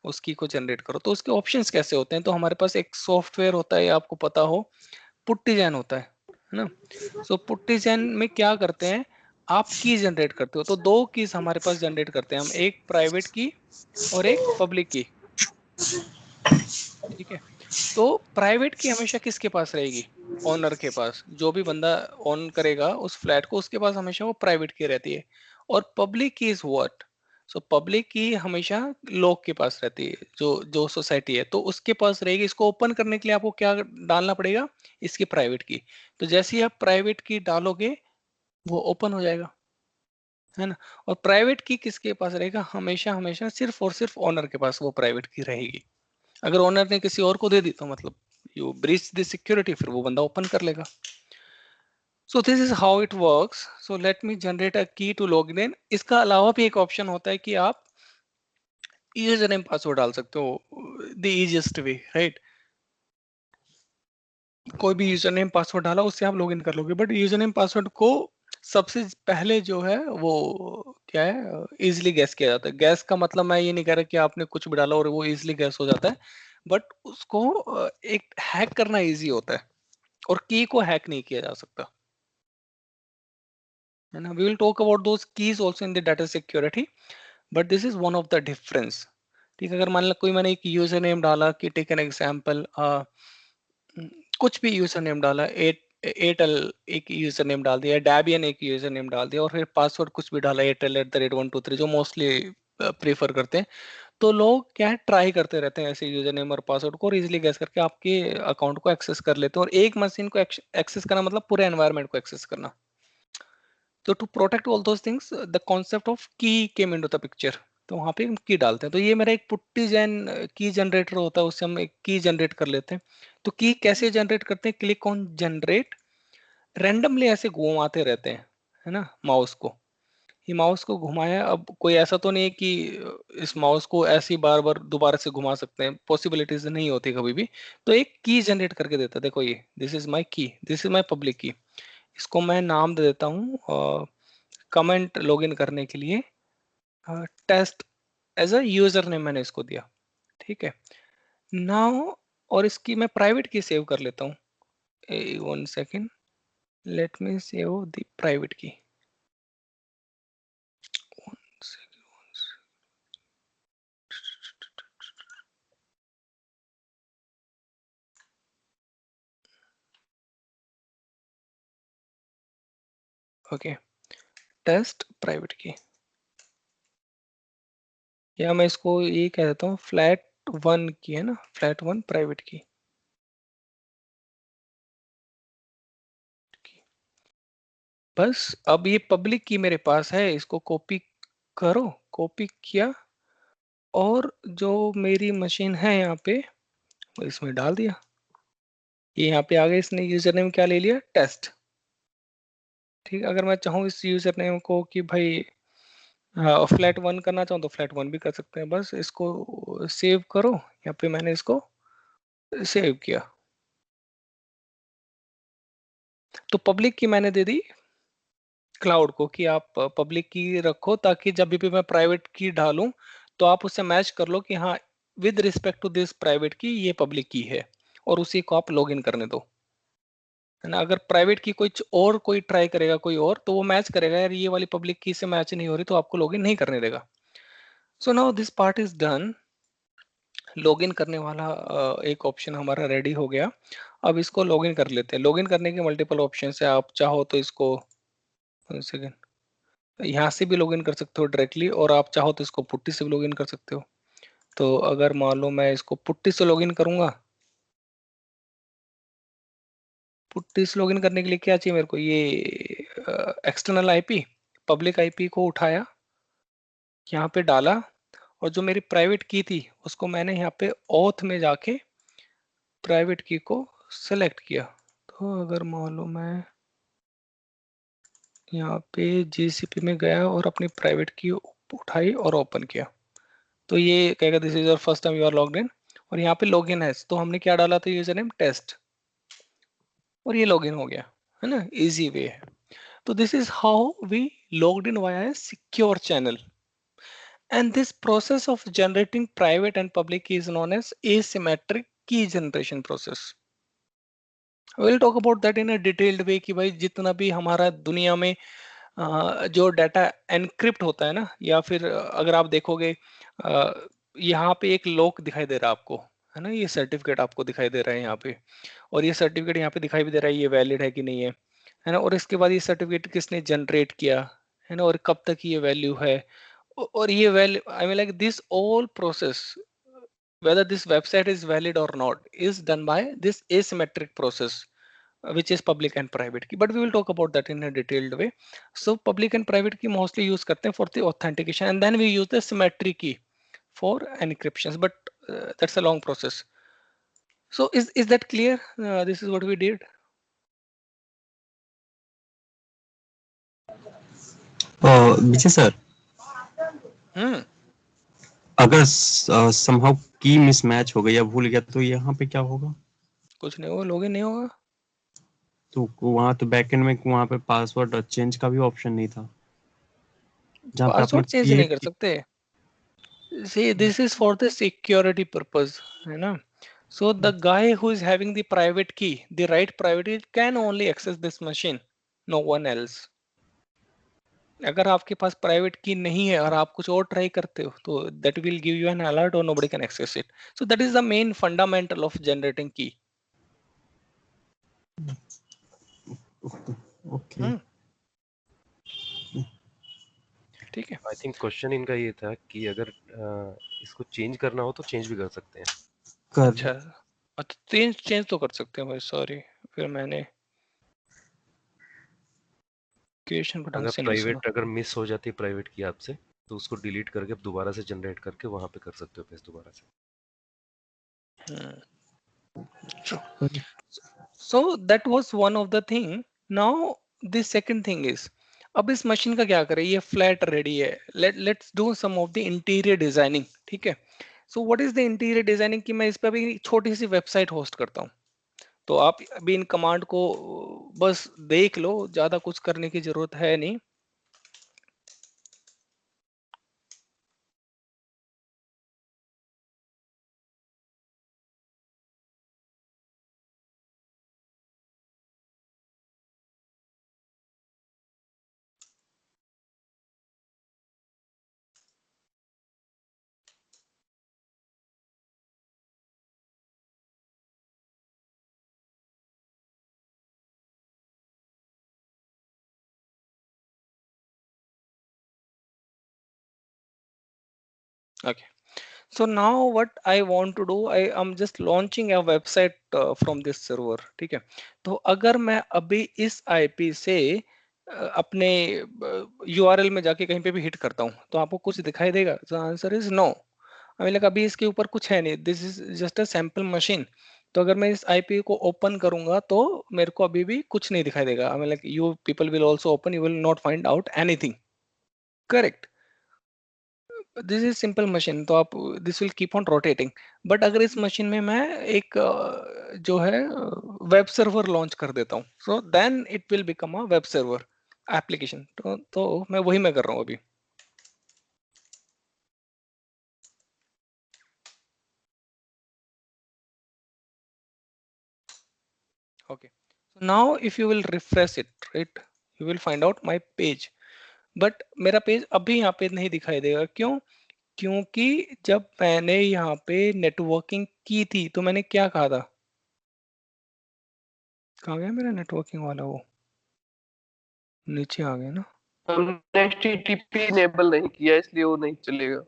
उस की को जनरेट करो। तो उसके ऑप्शंस कैसे होते हैं? तो हमारे पास एक सॉफ्टवेयर होता है, आपको पता हो, पुट्टीजैन होता है ना। सो पुट्टीजैन में क्या करते हैं, आप की जनरेट करते हो। तो दो कीज हमारे पास जनरेट करते हैं हम, एक प्राइवेट की और एक पब्लिक की, ठीक है। तो प्राइवेट की हमेशा किसके पास रहेगी? ओनर के पास। जो भी बंदा ऑन करेगा उस फ्लैट को, उसके पास हमेशा वो प्राइवेट की रहती है। और public key is what? So public की हमेशा लोग के पास रहती है, जो जो सोसाइटी है तो उसके पास रहेगी। इसको ओपन करने के लिए आपको क्या डालना पड़ेगा? इसकी प्राइवेट की। तो जैसे ही आप प्राइवेट की डालोगे वो ओपन हो जाएगा, है ना। और प्राइवेट की किसके पास रहेगा? हमेशा हमेशा सिर्फ और सिर्फ ओनर के पास वो प्राइवेट की रहेगी। अगर ओनर ने किसी और को दे दी तो मतलब यू ब्रीच द सिक्योरिटी, फिर वो बंदा ओपन कर लेगा। So this is how it works. So let me generate a की टू लॉगिन इन। इसका अलावा भी एक ऑप्शन होता है कि आप यूजर नेम पासवर्ड डाल सकते हो, द इजीएस्ट वे, राइट। कोई भी यूजर नेम पासवर्ड डाला उससे आप लॉगिन कर लोगे, बट यूजर नेम पासवर्ड को सबसे पहले जो है वो क्या है, इजिली गैस किया जाता है। गैस का मतलब मैं ये नहीं कह रहा कि आपने कुछ भी डाला और वो इजिली गैस हो जाता है, बट उसको एक हैक करना इजी होता है और की को हैक नहीं किया जा सकता, है ना। We will talk about those keys also in the data security, but this is one of the difference, ठीक है। अगर मान लो कोई मैंने एक यूजर नेम डाला कि टेक एन एग्जांपल, कुछ भी यूजर नेम डाला, एयरटेल एक यूजर नेम डाल दिया, डैबियन एक यूजर नेम डाल दिया और फिर पासवर्ड कुछ भी डाला एयरटेल@123 जो मोस्टली प्रेफर करते हैं। तो लोग क्या है, ट्राई करते रहते हैं ऐसे यूजर नेम और पासवर्ड को और इजीली गैस करके आपके अकाउंट को एक्सेस कर लेते हैं। और एक मशीन को एक्सेस करना मतलब पूरे एनवायरनमेंट को एक्सेस करना। तो to protect all those things the concept of key came into the picture. तो वहां पे हम की डालते हैं। तो ये मेरा एक पुट्टी जैन की जनरेटर होता है, उससे हम एक की जनरेट कर लेते हैं। तो की कैसे जनरेट करते हैं? क्लिक ऑन जनरेट, रैंडमली ऐसे घुमाते रहते हैं, है ना, माउस को। ये माउस को घुमाया, अब कोई ऐसा तो नहीं है कि इस माउस को ऐसे ही बार बार दोबारा से घुमा सकते हैं, पॉसिबिलिटीज नहीं होती कभी भी। तो एक की जनरेट करके देता है। देखो ये दिस इज माई की, दिस इज माई पब्लिक की। इसको मैं नाम दे देता हूँ कमेंट लॉगिन करने के लिए test, as a user name मैंने इसको दिया, ठीक है। नाउ और इसकी मैं प्राइवेट की सेव कर लेता हूँ। 1 second, let me save the private की। ओके, टेस्ट प्राइवेट की, या मैं इसको ये कह देता हूँ फ्लैट 1 की, है ना, फ्लैट 1 प्राइवेट की। बस अब ये पब्लिक की मेरे पास है, इसको कॉपी करो, कॉपी किया और जो मेरी मशीन है यहाँ पे वो इसमें डाल दिया। ये यहाँ पे आ गया, इसने यूजर नेम क्या ले लिया, टेस्ट। ठीक, अगर मैं चाहूँ इस यूजर नेम को कि भाई फ्लैट 1 करना चाहूँ तो फ्लैट 1 भी कर सकते हैं। बस इसको सेव करो, यहाँ पे मैंने इसको सेव किया। तो पब्लिक की मैंने दे दी क्लाउड को कि आप पब्लिक की रखो, ताकि जब भी मैं प्राइवेट की डालूं तो आप उससे मैच कर लो कि हाँ with respect to this private key ये पब्लिक की है, और उसी को आप लॉगिन करने दो, है ना। अगर प्राइवेट की कोई ट्राई करेगा कोई और, तो वो मैच करेगा, यार ये वाली पब्लिक की से मैच नहीं हो रही, तो आपको लॉगिन नहीं करने देगा। So now this part is done. Login करने वाला एक ऑप्शन हमारा रेडी हो गया। अब इसको लॉगिन कर लेते हैं। लॉगिन करने के मल्टीपल ऑप्शन है, आप चाहो तो इसको सेकेंड यहाँ से भी लॉगिन कर सकते हो डायरेक्टली, और आप चाहो तो इसको पुट्टी से भी लॉगिन कर सकते हो। तो अगर मान लो मैं इसको पुट्टी से लॉगिन करूंगा, पुट्टी से लॉगिन करने के लिए क्या चाहिए मेरे को, ये एक्सटर्नल आईपी, पब्लिक आईपी को उठाया, यहाँ पे डाला, और जो मेरी प्राइवेट की थी उसको मैंने यहाँ पे ऑथ में जाके प्राइवेट की को सेलेक्ट किया। तो अगर मान लो मैं यहाँ पे जीसीपी में गया और अपनी प्राइवेट की उठाई और ओपन किया, तो ये कहेगा this is your first time you are logged in, और यहाँ पे लॉगिन है, तो हमने क्या डाला था, यूजर नेम टेस्ट, और ये लॉगिन हो गया, है ना, इजी वे है। तो this is how we logged in via a secure channel, and this process of generating private and public key is known as asymmetric key generation process. Will talk about that in a detailed way कि भाई जितना भी हमारा दुनिया में जो data encrypt होता है ना, या फिर अगर आप देखोगे यहाँ पे एक लॉक दिखाई दे रहा है आपको, है ना, ये सर्टिफिकेट आपको दिखाई दे रहा है यहाँ पे, और ये सर्टिफिकेट यहाँ पे दिखाई भी दे रहा है ये वैलिड है कि नहीं है ना, और इसके बाद ये सर्टिफिकेट किसने जनरेट किया, है ना, और कब तक ये वैल्यू है, और ये value I mean like this all process whether this website is valid or not is done by this asymmetric process, which is public and private key, but we will talk about that in a detailed way. So public and private key mostly use करते हैं for the authentication, and then we use the symmetry key for encryptions, but that's a long process. So is that clear? This is what we did. Vijay sir, hmm अगर somehow की mismatch हो गई या भूल गया तो यहाँ पे क्या होगा? कुछ नहीं होगा, लॉगिन नहीं होगा। तो वहां तो बैकएंड में वहां पे पासवर्ड चेंज का भी ऑप्शन नहीं था, जहाँ पे आपने पासवर्ड चेंज नहीं क्रिएट कर सकते। See, this is for the security purpose, है ना। So the guy who is having the private key, the right private key, can only access this machine, no one else. अगर आपके पास private की नहीं है और आप कुछ और ट्राई करते हो, तो that will give you an alert or nobody can access it. So that is the main fundamental of generating key. Okay. ठीक है। आई थिंक क्वेश्चन इनका ये था कि अगर इसको चेंज करना हो तो चेंज भी कर सकते हैं। कर अच्छा, चेंज चेंज तो कर सकते हैं भाई, सॉरी, फिर मैंने क्वेश्चन को ढंग अगर से नहीं सुना। प्राइवेट अगर मिस हो जाती है प्राइवेट की आपसे, तो उसको डिलीट करके आप दोबारा से जनरेट करके वहां पे कर सकते हो पेस्ट दोबारा से। True. So that was one of the thing. Now the second thing is, अब इस मशीन का क्या करें, ये फ्लैट रेडी है, let's do some of the interior designing. ठीक है। So what is the interior designing की मैं इस पे अभी छोटी सी वेबसाइट होस्ट करता हूँ, तो आप अभी इन कमांड को बस देख लो, ज्यादा कुछ करने की जरूरत है नहीं। Okay. So now what I want to do, I am just launching a website from this server. ठीक है, तो अगर मैं अभी इस IP से अपने URL में जाके कहीं पे भी हिट करता हूँ तो आपको कुछ दिखाई देगा? The answer is no. अभी लगा अभी इसके ऊपर कुछ है नहीं, this is just a sample machine. तो अगर मैं इस आईपी को ओपन करूंगा तो मेरे को अभी भी कुछ नहीं दिखाई देगा। आई mean like you people will also open, you will not find out anything. Correct, this is simple machine, तो आप this will keep on rotating. But अगर इस मशीन में मैं एक जो है वेब सर्वर लॉन्च कर देता हूँ, so then it will become a web server application. तो मैं वही मैं कर रहा हूँ अभी। Okay, so now if you will refresh it, right, you will find out my page, but मेरा पेज अभी यहाँ पे नहीं दिखाई देगा। क्यों? क्योंकि जब मैंने यहाँ पे नेटवर्किंग की थी तो मैंने क्या कहा था? कहाँ गया मेरा नेटवर्किंग वाला? वो नीचे आ गया ना। हमने HTTP इनेबल नहीं किया इसलिए वो नहीं चलेगा।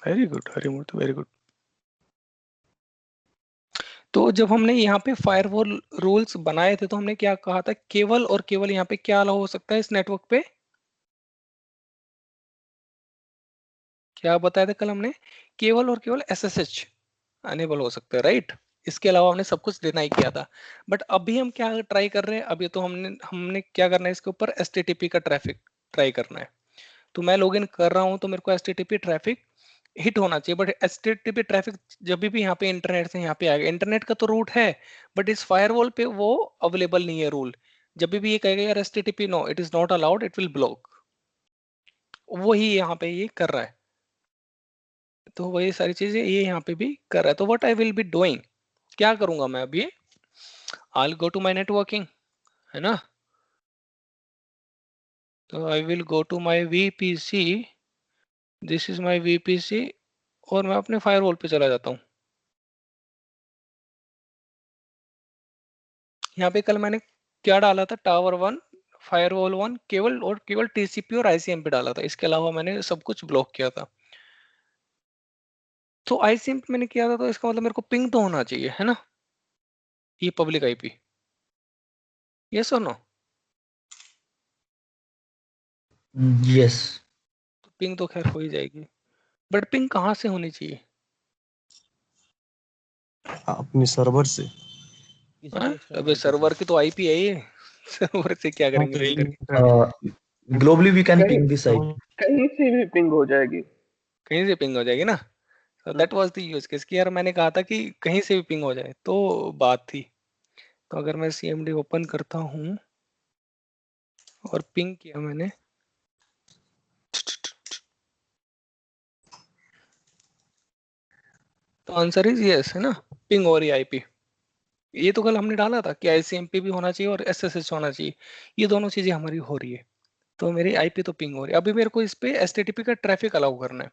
Very good Harimurti, very good. तो जब हमने यहाँ पे फायरवॉल रूल्स बनाए थे तो हमने क्या कहा था? केवल और केवल यहाँ पे क्या अलाउ हो सकता है इस नेटवर्क पे? क्या बताया था कल हमने? केवल और केवल SSH अनेबल हो सकते हैं, राइट? इसके अलावा हमने सब कुछ डिनाई किया था। बट अभी हम क्या ट्राई कर रहे हैं? अभी तो हमने क्या करना है, इसके ऊपर HTTP का ट्रैफिक ट्राई करना है। तो मैं लॉगिन कर रहा हूं तो मेरे को HTTP ट्रैफिक हिट होना चाहिए। बट HTTP ट्रैफिक जब भी यहाँ पे इंटरनेट से यहाँ पे आएगा, इंटरनेट का तो रूट है बट इस फायरवॉल पे वो अवेलेबल नहीं है रूल। जब भी ये कहेगा यार HTTP no, it is not allowed, it will block. वही यहाँ पे ये कर रहा है। तो वही सारी चीजें ये यहाँ पे भी कर रहा है। तो what I will be doing, क्या करूंगा मैं अभी? I'll go to my networking, है ना? तो I will go to my VPC, this is my VPC, और मैं अपने फायरवॉल पे चला जाता हूँ। यहाँ पे कल मैंने क्या डाला था? टावर 1, फायरवॉल 1, केवल और केवल TCP और ICMP डाला था। इसके अलावा मैंने सब कुछ ब्लॉक किया था। तो ICMP मैंने किया था तो इसका मतलब मेरे को पिंग तो होना चाहिए, है ना? ये पब्लिक IP, यस और नो? यस। पिंग तो खैर हो ही जाएगी, बट पिंग कहाँ से होनी चाहिए? अपने सर्वर से। हाँ? अबे सर्वर की तो IP है ये। सर्वर से क्या हाँ करेंगे तो पिंग एक करके? ग्लोबली वी कैन कहीं पिंग दिस आईपी। कहीं से भी पिंग हो जाएगी। कहीं से पिंग हो जाएगी ना। That was the use case कि यार मैंने कहा था कि कहीं से भी पिंग हो जाए तो बात थी। तो अगर मैं CMD ओपन करता हूँ और पिंग किया मैंने, तो आंसर इज यस, है ना? पिंग हो रही है IP। ये तो कल हमने डाला था कि ICMP भी होना चाहिए और SSH होना चाहिए। ये दोनों चीजें हमारी हो रही है, तो मेरी IP तो पिंग हो रही है। अभी मेरे को इस पे HTTP का ट्रैफिक अलाउ करना है।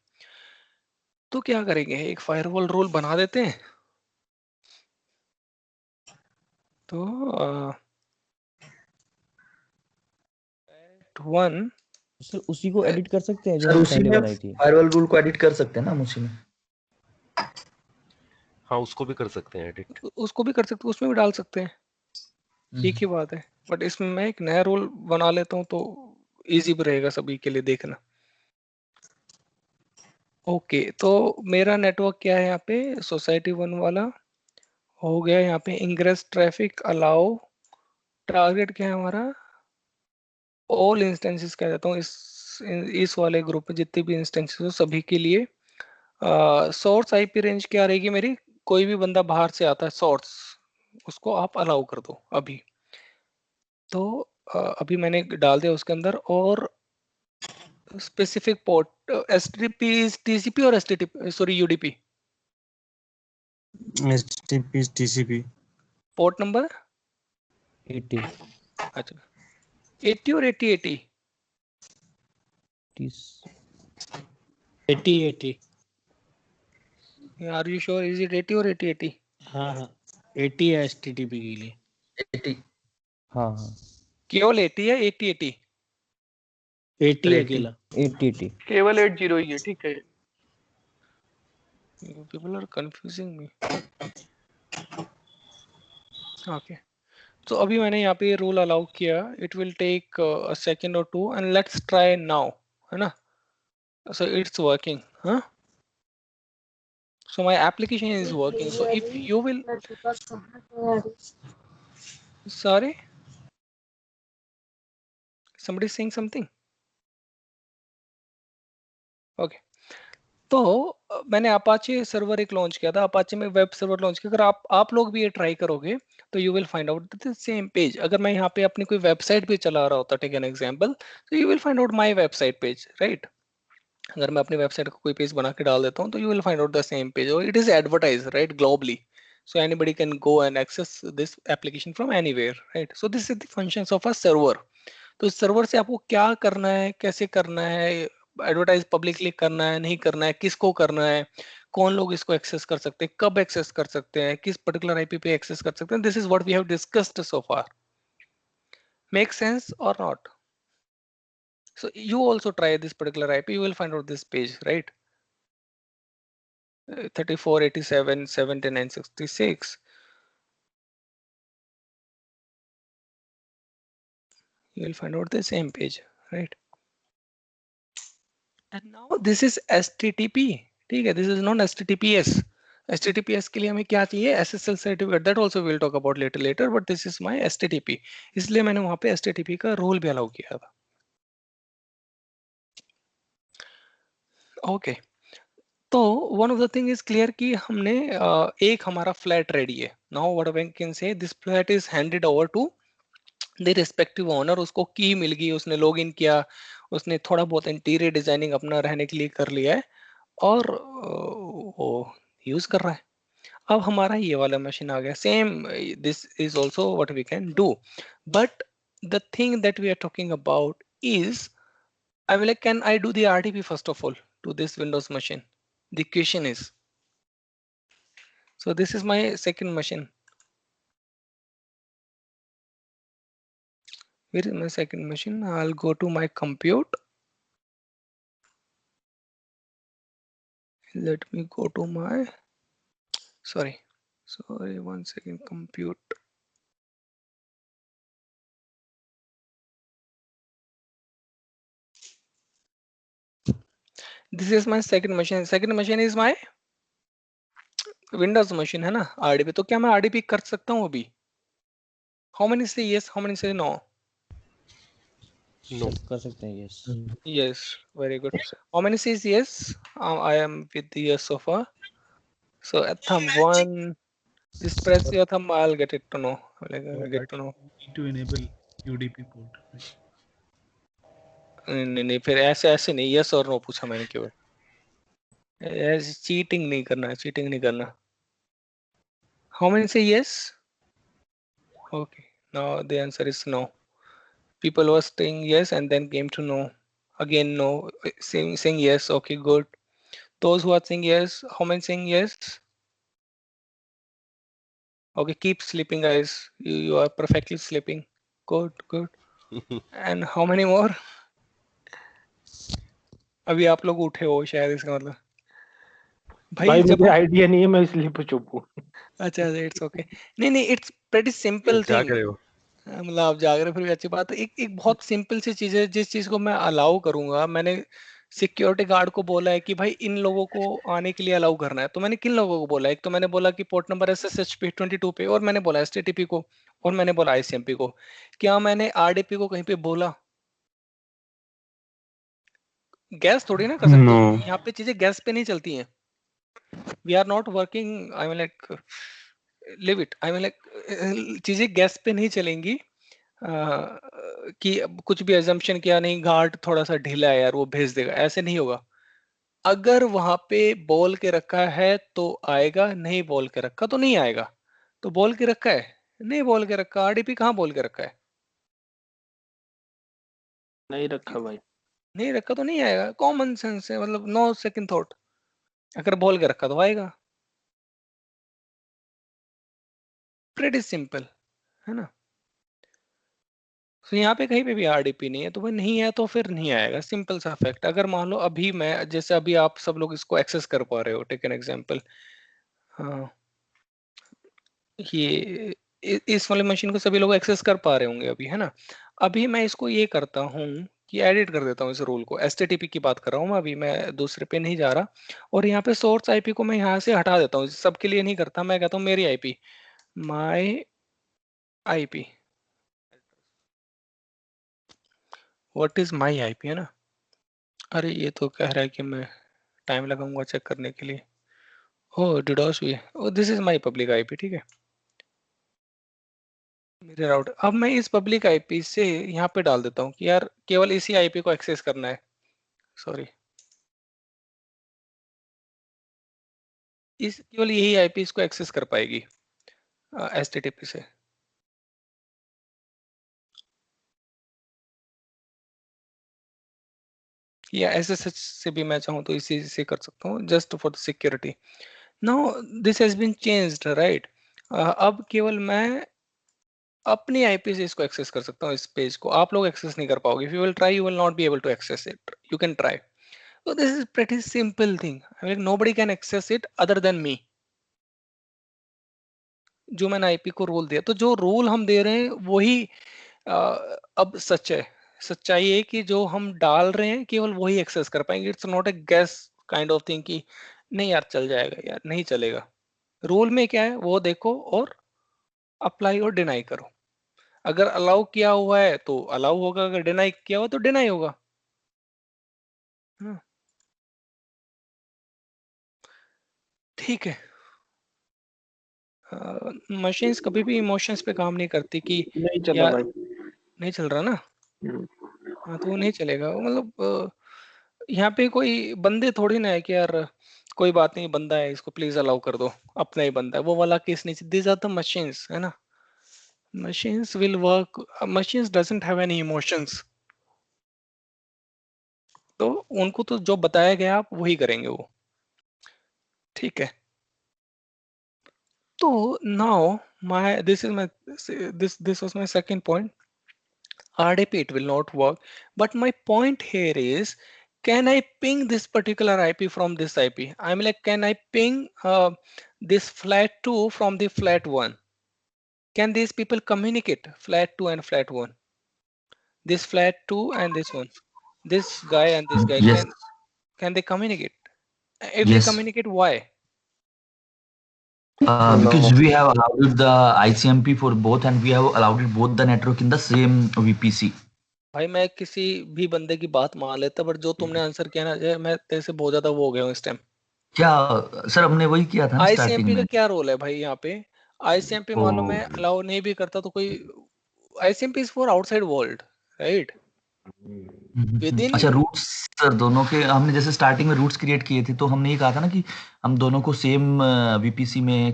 तो क्या करेंगे, एक फायरवॉल रूल बना देते हैं। तो वन, सर उसी को एडिट कर सकते हैं जो सर हमने उसी पहले में बनाई थी। फायरवॉल रूल को एडिट कर सकते हैं ना हम उसी में। हाँ उसको भी कर सकते हैं एडिट। उसको भी कर सकते हैं, उसमें भी डाल सकते हैं, एक ही बात है। बट इसमें मैं एक नया रोल बना लेता हूँ तो इजी भी रहेगा सभी के लिए देखना। ओके, तो मेरा नेटवर्क क्या है यहाँ पे? सोसाइटी 1 वाला हो गया। यहाँ पे इंग्रेस ट्रैफिक अलाउ, टारगेट क्या है हमारा? ऑल इंस्टेंसेस कह देता हूँ। इस वाले ग्रुप में जितने भी इंस्टेंसेस हो सभी के लिए। सोर्स IP रेंज क्या रहेगी मेरी? कोई भी बंदा बाहर से आता है सोर्स, उसको आप अलाउ कर दो अभी। तो अभी मैंने डाल दिया उसके अंदर। और स्पेसिफिक पोर्ट HTTP, TCP और HTTP, sorry UDP, HTTP TCP port number 80 अच्छा 80 और 80 80 are you sure? Is it 80 और 80? हाँ हाँ 80 है HTTP के लिए। 80 हाँ हाँ केवल 80 है? 80? 80 80 अकेला, 80 केवल 80 ही है, ठीक है। You people are confusing me. Okay. तो अभी मैंने यहाँ पे रूल अलाउ किया. It will take a second or two and let's try now. है ना? So it's working. Huh? So my application is working. So if you will, sorry, somebody is saying something. Okay. तो मैंने Apache server एक launch किया था. Apache में web server launch किया. अगर आप लोग भी ये ट्राई करोगे तो you will find out the same page. अगर मैं यहाँ पे अपनी कोई वेबसाइट भी चला रहा होता, टेक एन एग्जांपल, तो you will find out my website page, right? अगर मैं अपनी वेबसाइट को कोई पेज बना के डाल देता हूँ तो you will find out the same page. और it is advertise, right, globally. So anybody can go and access this application from anywhere, right? So this is the functions of a server. तो इस server से आपको क्या करना है, कैसे करना है, एडवर्टाइज पब्लिकली करना है, नहीं करना है, किसको करना है, कौन लोग इसको एक्सेस कर सकते हैं, कब एक्सेस कर सकते हैं, किस पर्टिकुलर आईपी पे एक्सेस कर सकते हैं. This is what we have discussed so far. Make sense और not? So you also try this particular IP, you will find out this page, right? 3487 7966. You will find out the same page, right? And now this is HTTP. ठीक है, this is not HTTPS. HTTPS के लिए हमें क्या चाहिए? SSL certificate. That also we'll talk about later, but this is my HTTP. इसलिए मैंने वहां पे HTTP का रोल भी अलाउ किया था. ओके. तो one of the thing is clear कि हमने एक हमारा फ्लैट रेडी है. Now what I can say, this flat is handed over to the respective owner. उसको की मिल गई, उसने लॉग इन किया, उसने थोड़ा बहुत इंटीरियर डिजाइनिंग अपना रहने के लिए कर लिया है और वो यूज कर रहा है. अब हमारा ये वाला मशीन आ गया. Same this is also what we can do, but the thing that we are talking about is, I mean, like, can I do the RDP first of all to this Windows machine? The question is, so this is my second machine. Where is my second machine? I'll go to my compute. Let me go to my, sorry, 1 second, compute. This is my second machine. Second machine is my Windows machine, है ना, RDP. तो क्या मैं RDP कर सकता हूँ अभी? How many say yes? How many say no? No. कर सकते हैं. Yes. Yes, very good. How many says yes? I am with the yes so far. So at thumb 1, just press your thumb. I'll get it to know. I'll get to know. Need to enable UDP port. नहीं, फिर ऐसे नहीं. yes और no पूछा मैंने केवल. ऐसे cheating नहीं करना है, चीटिंग नहीं करना. How many say yes? Okay, now the answer is no. People were saying yes and then came to no. Again no. Saying yes. Okay, good. Those who are saying yes, how many saying yes? Okay, keep sleeping, guys. You are perfectly sleeping. Good. And how many more? अभी आप लोग उठे हो शायद, इसका मतलब. भाई जब मुझे आइडिया नहीं है, मैं इसलिए चुप हूँ. अच्छा, इट्स ओके. नहीं, इट्स प्रेटी सिंपल थिंग. जाग रहे हो? मतलब आप जाग रहे, फिर भी अच्छी बात है. एक बहुत सिंपल सी चीज है, जिस चीज को मैं अलाउ करूंगा. मैंने सिक्योरिटी गार्ड को बोला है कि भाई इन लोगों को आने के लिए अलाउ करना है. तो मैंने किन लोगों को बोला है? एक तो मैंने बोला कि पोर्ट नंबर SSH 22 पे, और मैंने बोला HTTP को, और मैंने बोला ICMP को. क्या मैंने RDP को कहीं पे बोला? गैस थोड़ी ना कर सकते No. हो. यहाँ पे चीजें गैस पे नहीं चलती हैं. We are not working, I mean like, leave it, I mean like, चीजें गैस पे नहीं चलेंगी. कि अब कुछ भी अजम्पशन किया, नहीं गार्ड थोड़ा सा ढीला है यार, वो भेज देगा, ऐसे नहीं होगा. अगर वहां पे बोल के रखा है तो आएगा, नहीं बोल के रखा तो नहीं आएगा. तो बोल के रखा है, नहीं बोल के रखा. RDP कहाँ बोल के रखा है? नहीं रखा भाई. नहीं रखा तो नहीं आएगा. कॉमन सेंस है, मतलब नो सेकंड थॉट. अगर बोल के रखा तो आएगा. प्रेटी सिंपल, है ना? तो यहाँ पे कहीं पे भी RDP नहीं है, तो वो नहीं है तो फिर नहीं आएगा, सिंपल सा फैक्ट। अगर मान लो अभी मैं, जैसे अभी आप सब लोग इसको एक्सेस कर पा रहे हो, टेक एन एग्जांपल, हाँ ये इस वाले मशीन को सभी लोग एक्सेस कर पा रहे होंगे अभी, है ना। अभी मैं इसको ये करता हूँ कि एडिट कर देता हूँ इस रूल को, HTTP की बात कर रहा हूँ मैं अभी, मैं दूसरे पे नहीं जा रहा। और यहाँ पे सोर्स IP को मैं यहाँ से हटा देता हूँ, सबके लिए नहीं करता, मैं कहता हूँ मेरी IP, my IP, what is my IP, है ना। अरे ये तो कह रहा है कि मैं टाइम लगाऊंगा चेक करने के लिए। ओह डिडोस भी, oh this is my public IP, ठीक है मेरे राउटर। अब मैं इस पब्लिक IP से यहाँ पे डाल देता हूँ कि यार केवल इसी IP को एक्सेस करना है, सॉरी इस केवल यही IP इसको एक्सेस कर पाएगी HTTP से। या SSH से भी मैं चाहूँ तो इसी से कर सकता हूँ, just for the security. Now this has been changed right. अब केवल मैं अपनी IP से इसको एक्सेस कर सकता हूँ, इस पेज को आप लोग एक्सेस नहीं कर पाओगे। If you will try you will not be able to access it, you can try. So this is pretty simple thing. I mean, nobody can access it other than me. जो मैंने IP को role दिया, तो जो role हम दे रहे हैं वही अब सच है। सच्चाई है कि जो हम डाल रहे हैं केवल वही एक्सेस कर पाएंगे। It's not a gas kind of thing कि नहीं यार चल जाएगा, यार नहीं चलेगा। रोल में क्या है वो देखो और अप्लाई और डिनाई करो। अगर अलाउ किया हुआ है तो अलाउ होगा, अगर डिनाई किया हुआ तो डिनाई होगा। हाँ, ठीक है। मशीन्स कभी भी इमोशंस पे काम नहीं करती कि नहीं चला यार भाई। नहीं चल रहा ना। हम्म। हाँ तो वो नहीं चलेगा, वो मतलब यहाँ पे कोई बंदे थोड़ी ना है कि यार कोई बात नहीं बंदा है इसको प्लीज अलाउ कर दो, अपना ही बंदा है, वो वाला केस नहीं। दीज आर द मशीन्स, है ना। Machines will work, machines doesn't have any emotions, तो उनको तो जो बताया गया आप वही करेंगे वो, ठीक है। तो now my this is my this was my second point, RDP it will not work. But my point here is, can I ping this particular IP from this IP? I'm like, can I ping this flat 2 from the flat 1? Can these people communicate, flat 2 and flat 1? This flat 2 and this one, this guy and this guy, Yes, can they communicate? If they yes. communicate, why? Because we have allowed the ICMP for both, and we have allowed it both the network in the same VPC. भाई मैं किसी भी बंदे की बात मान लेता, but जो तुमने आंसर किया ना जय, मैं तेरे से बहुत ज्यादा वो हो गया हूँ इस टाइम। क्या सर, हमने वही किया था ना स्टार्टिंग ICMP का में। क्या रोल है भाई यहाँ पे? ICMP मान लो मैं अलाउ नहीं भी करता तो कोई, ICMP is for outside world, right? With in, अच्छा, रूट्स सर दोनों के हमने जैसे स्टार्टिंग में रूट्स क्रिएट किए थे, तो हमने ये कहा था ना कि हम दोनों को सेम VPC में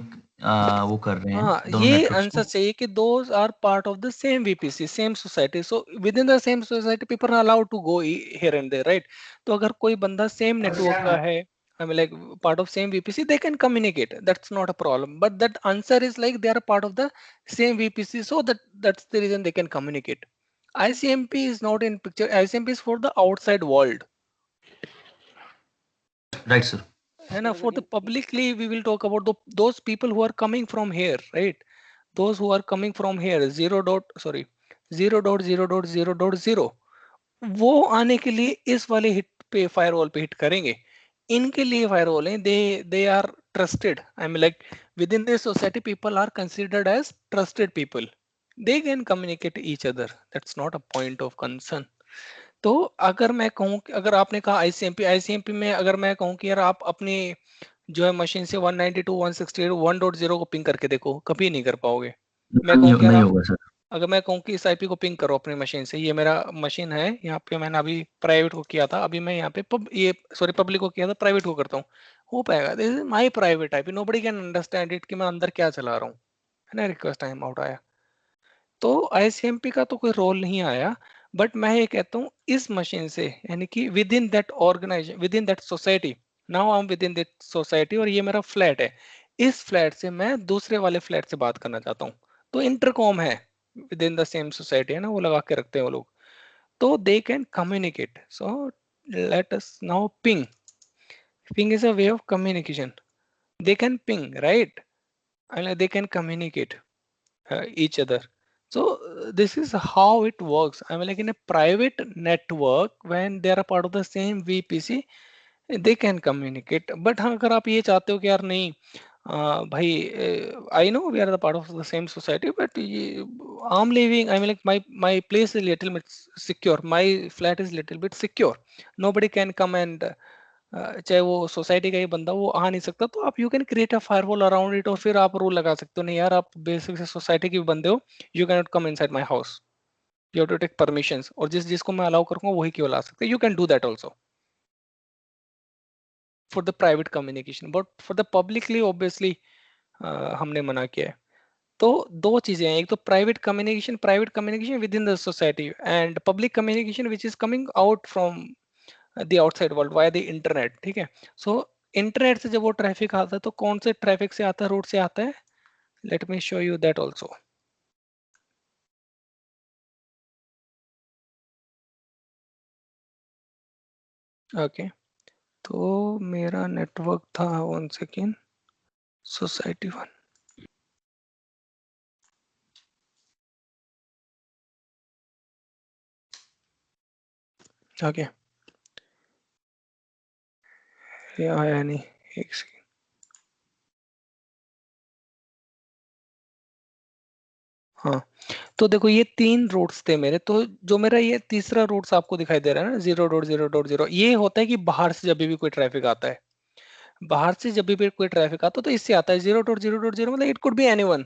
वो कर रहे हैं, हाँ दोनों ये नेटवर्क्स आंसर को। चाहिए कि those are part of the same VPC, same society, so within the same society people are allowed to go here and there, right? तो अगर कोई बंदा सेम नेटवर्क का है, I mean like part of same VPC, they can communicate. That's not a problem. But that answer is like they are part of the same VPC, so that's the reason they can communicate. ICMP is not in picture. ICMP is for the outside world. Right sir. And for the publicly, we will talk about those people who are coming from here, right? Those who are coming from here, 0.0.0.0.0, वो आने के लिए इस वाले hit पे firewall पे hit करेंगे। इनके लिए फायरवॉल है, they are trusted. I mean like within this society people are considered as trusted people. They can communicate each other. That's not a point of concern. तो अगर मैं कहूँ कि अगर आपने कहा ICMP में अगर मैं कहूँ कि यार आप अपनी जो है मशीन से 192.168 1.0 को पिंग करके देखो, कभी नहीं कर पाओगे। मैं कहूँ कि यार नहीं आप, होगा सर। अगर मैं कहूँ कि इस IP को पिंग करो अपनी मशीन से, ये मेरा मशीन है यहाँ पे, मैंने अभी प्राइवेट को किया था, अभी मैं यहाँ पे पब्लिक को किया था, प्राइवेट को करता हूँ, हो पाएगा? This is my private IP, nobody can understand it कि मैं अंदर क्या चला रहा हूँ, है ना। रिक्वेस्ट टाइम आउट आया तो ICMP का तो कोई रोल नहीं आया। बट मैं ये कहता हूँ इस मशीन से, यानी कि within that organisation, within that society, now I am within that society और ये मेरा फ्लैट है, इस फ्लैट से मैं दूसरे वाले फ्लैट से बात करना चाहता हूँ, तो इंटरकॉम है, with in the same society है ना, वो लगा के रखते हैं वो लोग, तो दे can communicate. So let us now ping. Ping is a way of communication. They can ping, right? And they can communicate each other. So this is how it works. I mean, like in a private network, when they are a part of the same VPC, they can communicate. But हाँ, अगर आप ये चाहते हो कि यार नहीं भाई, I know we are the part of the same society, but I'm living. I mean, like my place is little bit secure. My flat is little bit secure. Nobody can come and चाहे वो society का ही बंदा, वो आ नहीं सकता, तो आप you can create a firewall around it, और फिर आप रूल लगा सकते हो नहीं यार आप बेसिक से सोसाइटी के भी बंदे हो, you can not come inside my house, you have to take permissions, और जिसको मैं अलाउ करूंगा वही केवल आ सकते हैं. You can do that also for the private communication, but for the publicly obviously हमने मना किया है. तो दो चीजें हैं, एक तो private communication with in the society, and public communication which is coming out from the outside world via the internet. ठीक है. सो इंटरनेट से जब वो ट्रैफिक आता है तो कौन से ट्रैफिक से आता है, रूट से आता है. Let me show you that also. Okay, तो मेरा नेटवर्क था 1 सेकेंड, सोसाइटी 1. ओके, ये आया नहीं, एक सेकेंड. हाँ, तो देखो ये 3 रूट्स थे मेरे, तो जो मेरा ये तीसरा रूट्स आपको दिखाई दे रहा है ना 0.0.0, ये होता है कि बाहर से जब भी कोई ट्रैफिक आता है, बाहर से जब भी कोई ट्रैफिक आता है तो इससे आता है 0.0.0, मतलब it could be anyone.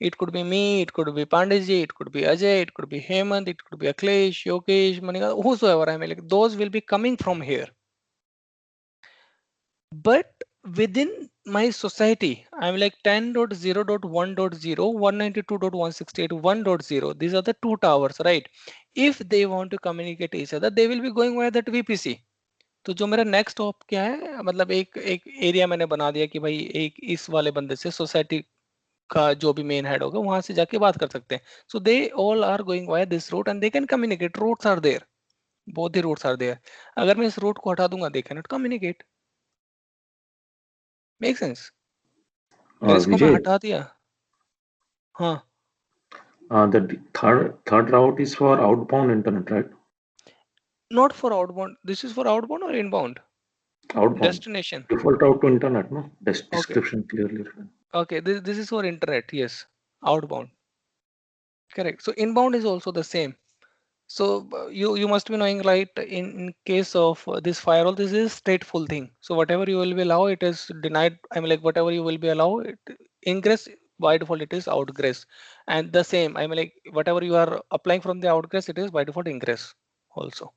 It could be me, it could be Panditji, it could be Ajay, it could be Hemant, it could be Akhilesh, Yogesh, Manika, whosoever. I mean, like those will be coming from here. But within my society, I'm like 10.0.1.0, 192.168.1.0. These are the 2 towers, right? If they want to communicate each other, they will be going via that VPC. तो जो मेरा next stop क्या है, मतलब एक एक area मैंने बना दिया कि भाई एक इस वाले बंदे से सोसाइटी का जो भी मेन हेड होगा वहां से जाके बात कर सकते हैं. So they all are going via this route and they can communicate. Routes are there, both the routes are there. अगर मैं इस रूट को हटा दूंगा, they can not communicate. Make sense. अगर इसको मैं Vijay, हटा दिया. हाँ, the third route is for outbound internet, right? Not for outbound, this is for outbound और inbound Outbound. Destination. Default route to internet, no? Okay, Description clearly written. okay, this is for internet, yes, outbound, correct. So inbound is also the same. So you must be knowing, right, in case of this firewall, this is stateful thing. So whatever you will be allow, it is denied. I mean, like whatever you will be allow, ingress by default it is outgress, and the same, I mean, like whatever you are applying from the outgress, it is by default ingress also.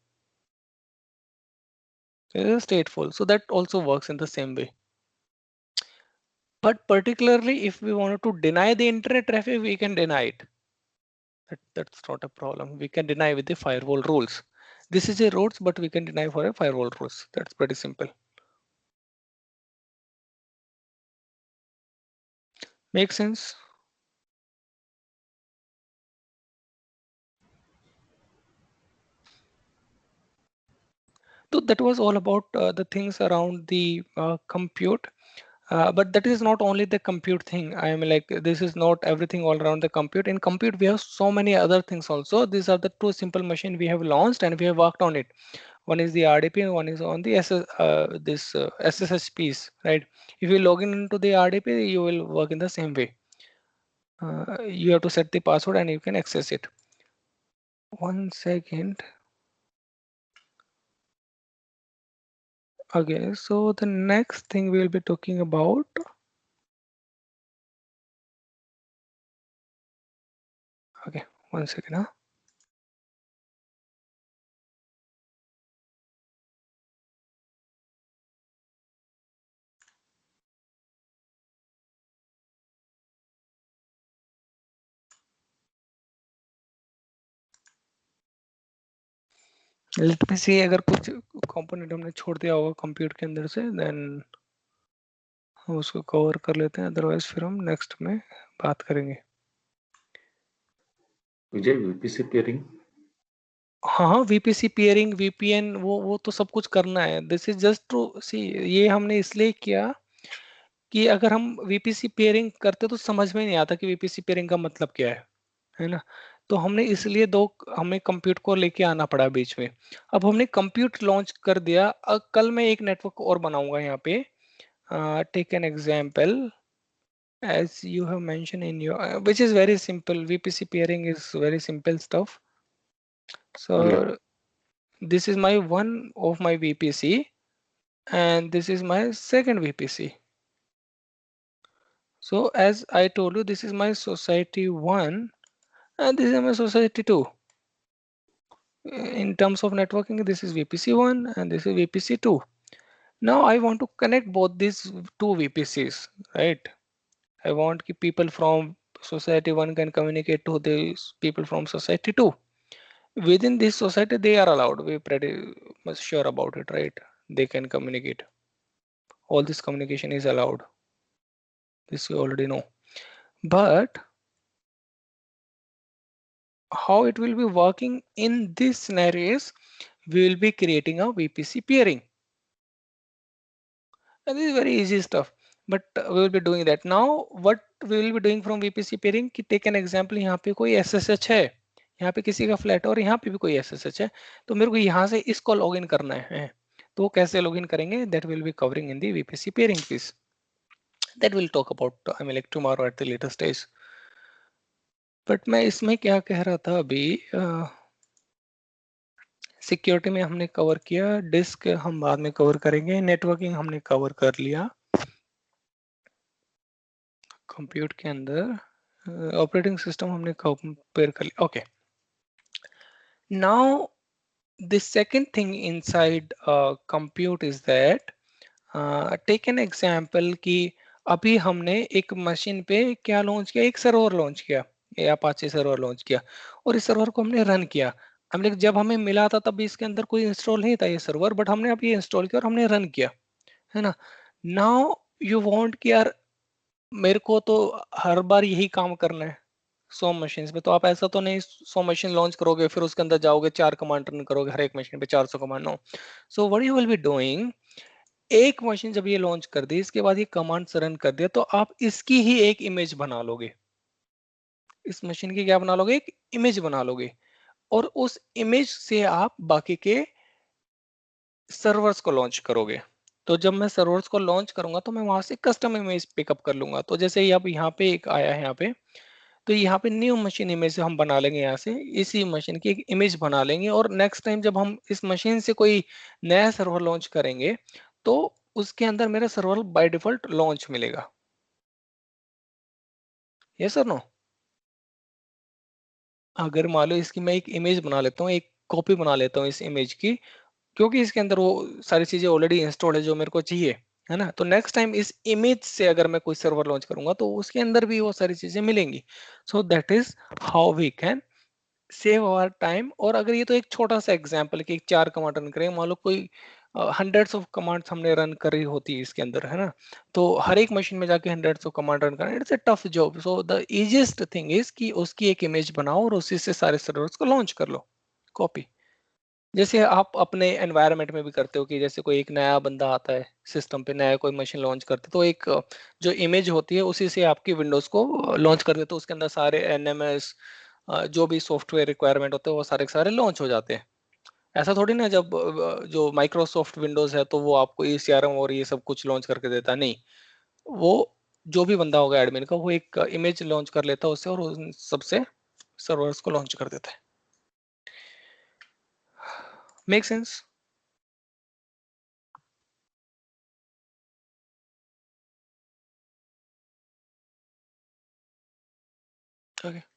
It is stateful, so that also works in the same way. But particularly if we wanted to deny the internet traffic, we can deny it. That's not a problem. We can deny with the firewall rules. This is a routes, but we can deny for a firewall rules. That's pretty simple. Make sense? So that was all about the things around the compute. But that is not only the compute thing. I am like, this is not everything all around the compute. In compute, we have so many other things also. These are the 2 simple machine we have launched and we have worked on it. One is the RDP and one is on the SSH piece, right? If you log in into the RDP, you will work in the same way. You have to set the password and you can access it. 1 second. Okay, so the next thing we will be talking about. Okay, 1 second. Huh? Let me see, अगर कुछ component हमने छोड़ दिया होगा compute के अंदर से, then हम उसको कवर कर लेते हैं, अदरवाइज फिर हम नेक्स्ट में बात करेंगे. विजय वीपीसी पेयरिंग। हाँ हाँ, वीपीसी पेयरिंग, वीपीएन, वो तो सब कुछ करना है। दिस इज जस्ट टू सी, ये हमने इसलिए किया कि अगर हम वीपीसी पेयरिंग करते तो समझ में नहीं आता कि वीपीसी पेयरिंग का मतलब क्या है ना। तो हमने इसलिए दो, हमें कंप्यूट को लेके आना पड़ा बीच में। अब हमने कंप्यूट लॉन्च कर दिया, कल मैं एक नेटवर्क और बनाऊंगा यहाँ पे। Take an example as you have mentioned in your which is very simple. VPC pairing is very simple stuff. So this is my one of my VPC and this is my second VPC. So as I told you, this is my society 1 and this is my society 2. In terms of networking, this is VPC 1 and this is VPC 2. Now I want to connect both these two VPCs, right? I want people from society 1 can communicate to these people from society 2. Within this society they are allowed, we pretty much sure about it, right? They can communicate, all this communication is allowed, this you already know. But how it will be working in this scenario is we will be creating a VPC pairing, and this is very easy stuff, but we will be doing that. Now what we will be doing from VPC pairing कि take an example, यहाँ पे कोई SSH है, यहाँ पे किसी का flat और यहाँ पे भी कोई SSH है, तो मेरे को यहाँ से इसको लॉगिन करना है। तो वो कैसे लॉगिन करेंगे, that will be covering in the VPC pairing piece, that we'll talk about I mean like tomorrow at the later stage. But मैं इसमें क्या कह रहा था अभी, सिक्योरिटी में हमने कवर किया, डिस्क हम बाद में कवर करेंगे, नेटवर्किंग हमने कवर कर लिया, कंप्यूट के अंदर ऑपरेटिंग सिस्टम हमने कंपेयर कर लिया। Okay, now the second thing inside compute is that take an example कि अभी हमने एक मशीन पे क्या लॉन्च किया, एक सर्वर लॉन्च किया या अपाचे सर्वर लॉन्च किया और इस सर्वर को हमने रन किया। हमने जब हमें मिला था तब इसके अंदर कोई इंस्टॉल नहीं था ये सर्वर, बट हमने अब ये इंस्टॉल किया और हमने रन किया, है ना। नाउ यू वांट कि यार मेरे को तो हर बार यही काम करना है 100 मशीन पे, तो आप ऐसा तो नहीं 100 मशीन लॉन्च करोगे फिर उसके अंदर जाओगे 4 कमांड रन करोगे हर एक मशीन पे 400 command, no. So what you will be doing, एक मशीन जब ये लॉन्च कर दी इसके बाद ये कमांड्स रन कर दिया तो आप इसकी ही एक इमेज बना लोगे, इस मशीन की क्या बना लोगे, एक इमेज बना लोगे और उस इमेज से आप बाकी के सर्वर्स को लॉन्च करोगे। तो जब मैं सर्वर्स को लॉन्च करूंगा तो मैं वहां से कस्टम इमेज पिकअप कर लूंगा। तो जैसे ही अब यहाँ पे एक आया है यहाँ पे, तो यहाँ पे न्यू मशीन इमेज हम बना लेंगे, यहाँ से इसी मशीन की एक इमेज बना लेंगे और नेक्स्ट टाइम जब हम इस मशीन से कोई नया सर्वर लॉन्च करेंगे तो उसके अंदर मेरा सर्वर बाय डिफॉल्ट लॉन्च मिलेगा। यस और नो? अगर मान लो इसकी मैं एक इमेज बना लेता हूँ, एक कॉपी बना लेता हूँ इस इमेज की, क्योंकि इसके अंदर वो सारी चीजें ऑलरेडी इंस्टॉल है जो मेरे को चाहिए, है ना। तो नेक्स्ट टाइम इस इमेज से अगर मैं कोई सर्वर लॉन्च करूंगा तो उसके अंदर भी वो सारी चीजें मिलेंगी। So that is how we can save our time. और अगर ये तो एक छोटा सा एग्जांपल कि 4 कमांड रन करें, मान लो कोई हंड्रेड्स ऑफ कमांड्स हमने रन करी होती है इसके अंदर, है ना, तो हर एक मशीन में जाके हंड्रेड्स ऑफ कमांड रन करना it's a tough job. So the easiest thing is कि उसकी एक इमेज बनाओ और उसी से सारे सर्वर्स को लॉन्च कर लो, कॉपी। जैसे आप अपने एनवायरनमेंट में भी करते हो कि जैसे कोई एक नया बंदा आता है सिस्टम पे, नया कोई मशीन लॉन्च करते तो एक जो इमेज होती है उसी से आपकी विंडोज को लॉन्च कर देते, तो उसके अंदर सारे एनएमएस जो भी सॉफ्टवेयर रिक्वायरमेंट होते हैं वो सारे के सारे लॉन्च हो जाते हैं। ऐसा थोड़ी ना जब जो माइक्रोसॉफ्ट विंडोज है तो वो आपको ये सीआरएम और ये सब कुछ लॉन्च करके देता है, नहीं। वो जो भी बंदा होगा एडमिन का वो एक इमेज लॉन्च कर लेता है उससे और उन सबसे सर्वर्स को लॉन्च कर देता है। Make sense? ओके